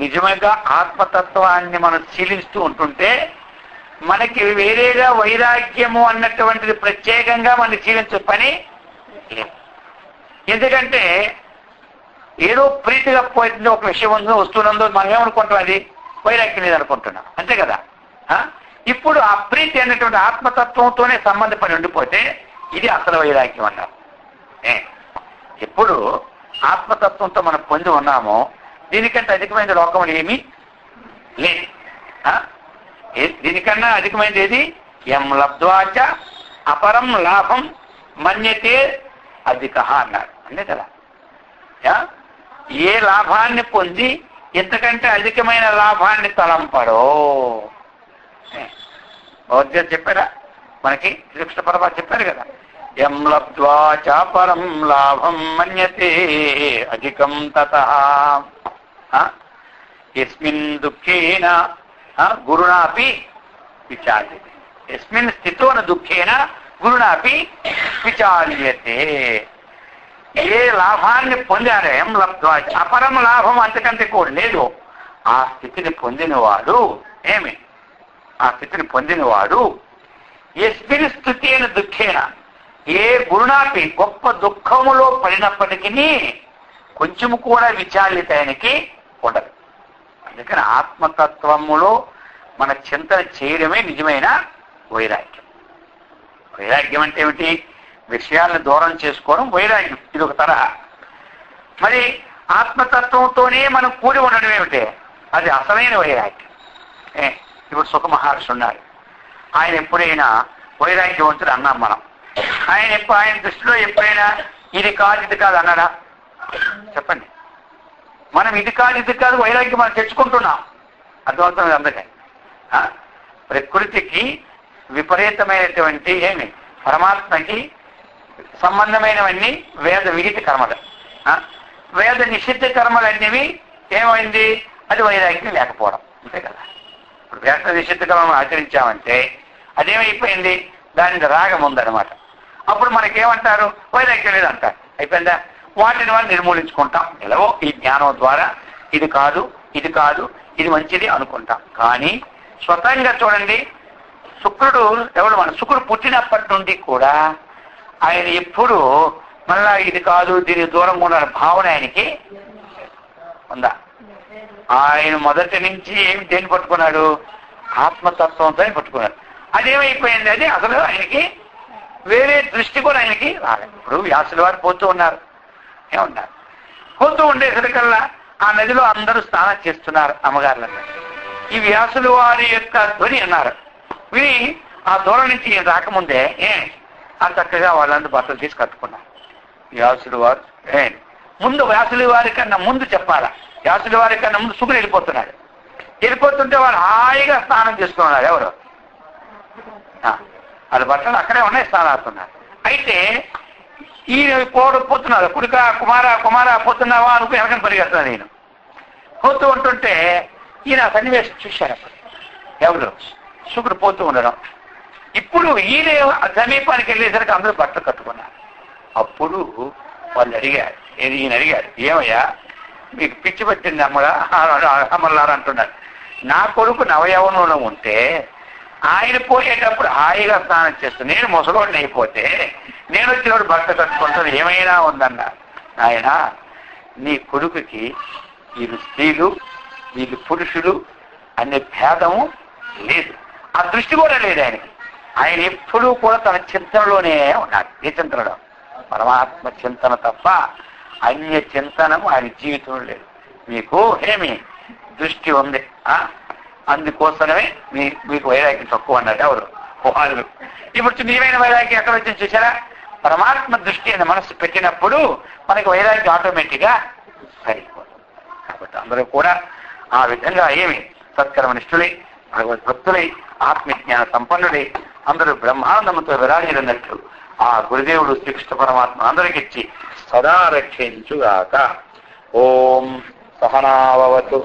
నిజంగా ఆత్మతత్వాన్ని మనం శీలిస్తూ ఉంటుంటే మనకి వేరేగా వైరాగ్యము అన్నటువంటిది ప్రత్యేకంగా మనం శీలించే పని లేదు. ఎందుకంటే ఏదో ప్రీతిగా పోయిందో ఒక విషయం ఉందో వస్తువునందో మనం ఏమనుకుంటాం? అది వైరాగ్యం లేదనుకుంటున్నాం, అంతే కదా. ఇప్పుడు ఆ ప్రీతి అనేటువంటి ఆత్మతత్వంతోనే సంబంధపడి ఉండిపోతే ఇది అసలు వైరాగ్యం అన్నారు. ఎప్పుడు ఆత్మతత్వంతో మనం పొంది ఉన్నామో దీనికంటే అధికమైన లోకం ఏమీ లేదు. దీనికన్నా అధికమైనది ఏది? ఎం లబ్ధ్వాచ అపరం లాభం మన్యతే అధిక అన్నారు, అంతే కదా. ఏ లాభాన్ని పొంది ఇంతకంటే అధికమైన లాభాన్ని తలంపడో భగవద్గీత చెప్పారా మనకి? శ్రీకృష్ణ పరమాత్మ చెప్పారు కదా. ఎం లబ్ధ్వాచ పరం లాభం మన్యతే అధికం తతః యస్మిన్ దుఃఖేన గురుణాపి విచాల్యతే. యస్మిన్ స్థితోన దుఃఖేన గురుణాపి విచాల్యతే. ఏ లాభాన్ని పొందారో ఎం లబ్ధ్వాచ అపరం లాభం అంతకంటే కూడా లేదు. ఆ స్థితిని పొందినవాడు ఆ స్థితిని పొందినవాడు యస్మిన్ స్థితేన దుఃఖేన ఏ గురుణాపి గొప్ప దుఃఖములో పడినప్పటికీ కొంచెము కూడా విచాల్యతానికి ఉండదు. అందుకని ఆత్మతత్వములో మన చింతన చేయడమే నిజమైన వైరాగ్యం. వైరాగ్యం అంటే ఏమిటి? విషయాలను దూరం చేసుకోవడం వైరాగ్యం. ఇది ఒక తరహా. మరి ఆత్మతత్వంతోనే మనం కూడి ఉండడం ఏమిటి? అది అసలైన వైరాగ్యం. ఇప్పుడు సుఖ మహర్షి ఉన్నారు. ఆయన ఎప్పుడైనా వైరాగ్యవంతుడు అన్నాం మనం. ఆయన దృష్టిలో ఎప్పుడైనా ఇది కాదు ఇది కాదు అన్నాడా? చెప్పండి. మనం ఇది కాదు వైరాగ్యం మనం తెచ్చుకుంటున్నాం. అర్థమవుతుంది అందరికీ. ప్రకృతికి విపరీతమైనటువంటి పరమాత్మకి సంబంధమైనవన్నీ వేద విహిత కర్మలు. వేద నిషిద్ధ కర్మలు అనేవి ఏమైంది? అది వైరాగ్యం లేకపోవడం, అంతే కదా. ఇప్పుడు వేద నిషిద్ధ కర్మలు ఆచరించామంటే అదేమైపోయింది? దాని రాగం ఉందన్నమాట. అప్పుడు మనకేమంటారు? వైరాగ్యం లేదంటారు. అయిపోయిందా? వాటిని వాళ్ళు నిర్మూలించుకుంటాం. ఎలాగో ఈ జ్ఞానం ద్వారా ఇది కాదు ఇది మంచిది అనుకుంటాం. కానీ స్వతంగా చూడండి, శుక్రుడు శుక్రుడు పుట్టినప్పటి నుండి కూడా ఆయన ఎప్పుడు మళ్ళా ఇది కాదు దీనికి దూరంగా ఉన్న భావన ఆయనకి ఉందా? ఆయన మొదటి నుంచి దేన్ని పట్టుకున్నాడు? ఆత్మతత్వంతో పట్టుకున్నాడు. అదేమైపోయింది? అది అసలు ఆయనకి వేరే దృష్టి కూడా ఆయనకి రాలేదు. ఇప్పుడు వ్యాసుల వారు పోతూ ఉన్నారు. ఏమన్నారు? పోతూ ఉండేసరికల్లా ఆ నదిలో అందరూ స్నానం చేస్తున్నారు అమ్మగారులందరూ. ఈ వ్యాసుల వారి యొక్క ధ్వని అన్నారు. విని ఆ దూరం నుంచి రాకముందే ఆ చక్కగా వాళ్ళందరూ బట్టలు తీసి కట్టుకున్నారు. వ్యాసుల వారు ముందు వ్యాసుల వారి కన్నా ముందు చెప్పాలా? వ్యాసుల వారి కన్నా ముందు శుకుడు వెళ్ళిపోతుంటే వాళ్ళు హాయిగా స్నానం చేసుకున్నారు. ఎవరు? వాళ్ళ బట్టలు అక్కడే ఉన్నాయి, స్నానం ఆడుతున్నారు. అయితే ఈయన పోతున్నారు. కుమార పోతున్నావా అనుకు వెనకని పరిగెడుతున్నాను. నేను పోతూ ఉంటుంటే ఈయన సన్నివేశం చూశారు. అప్పుడు ఎవరు? శుకుడు పోతూ ఉండడం. ఇప్పుడు ఈయన సమీపానికి వెళ్ళేసరికి అందరూ బట్టలు కట్టుకున్నారు. అప్పుడు వాళ్ళు అడిగారు, ఈయన అడిగారు, ఏమయ్యా మీకు పిచ్చి పట్టింది అమ్మలారు అంటున్నారు. నా కొడుకు నవయవనంలో ఉంటే ఆయన పోయేటప్పుడు హాయిగా స్నానం చేస్తూ నేను ముసలోడిని అయిపోతే నేను వచ్చినప్పుడు భర్త కట్టుకుంటాను ఏమైనా ఉందన్న. ఆయన నీ కొడుకుకి వీళ్ళు స్త్రీలు వీళ్ళు పురుషులు అనే భేదము లేదు, ఆ దృష్టి కూడా లేదు ఆయనకి. ఆయన ఎప్పుడూ కూడా తన చింతనలోనే ఉన్నాడు. ఏ చింతనలో? పరమాత్మ చింతన తప్ప అన్య చింతనము ఆయన జీవితంలో లేదు. మీకు ఏమి దృష్టి ఉంది, అందుకోసమే మీకు వైరాగ్యం తక్కువ అన్నట్టు ఎవరు వాళ్ళు. ఇప్పుడు నీవైన వైరాగ్యం ఎక్కడ వచ్చింది చూసారా? పరమాత్మ దృష్టి అనే మనసు పెట్టినప్పుడు మనకి వైరాగ్యం ఆటోమేటిక్గా సరిపోతుంది. కాబట్టి అందరూ కూడా ఆ విధంగా ఏమి సత్కర్మనిష్ఠులై భగవద్భక్తులై ఆత్మజ్ఞాన సంపన్నుడై అందరూ బ్రహ్మానందంతో విరాజిల్లినట్లు ఆ గురుదేవుడు శ్రీకృష్ణ పరమాత్మ అందరికిచ్చి సదా రక్షించుగాక. ఓం సహనావతు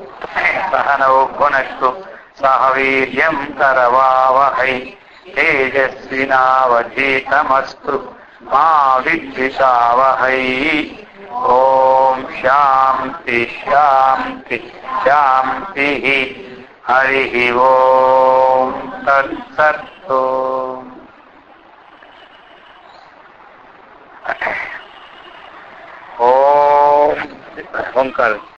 సహనౌ భునస్తు సహ వీర్యం కరవావహై తేజస్వినావధీతమస్తు మా విద్విషావహై. ఓం శాంతి శాంతి శాంతి. హరి ఓం తత్సత్. ఓం ఓంకారం.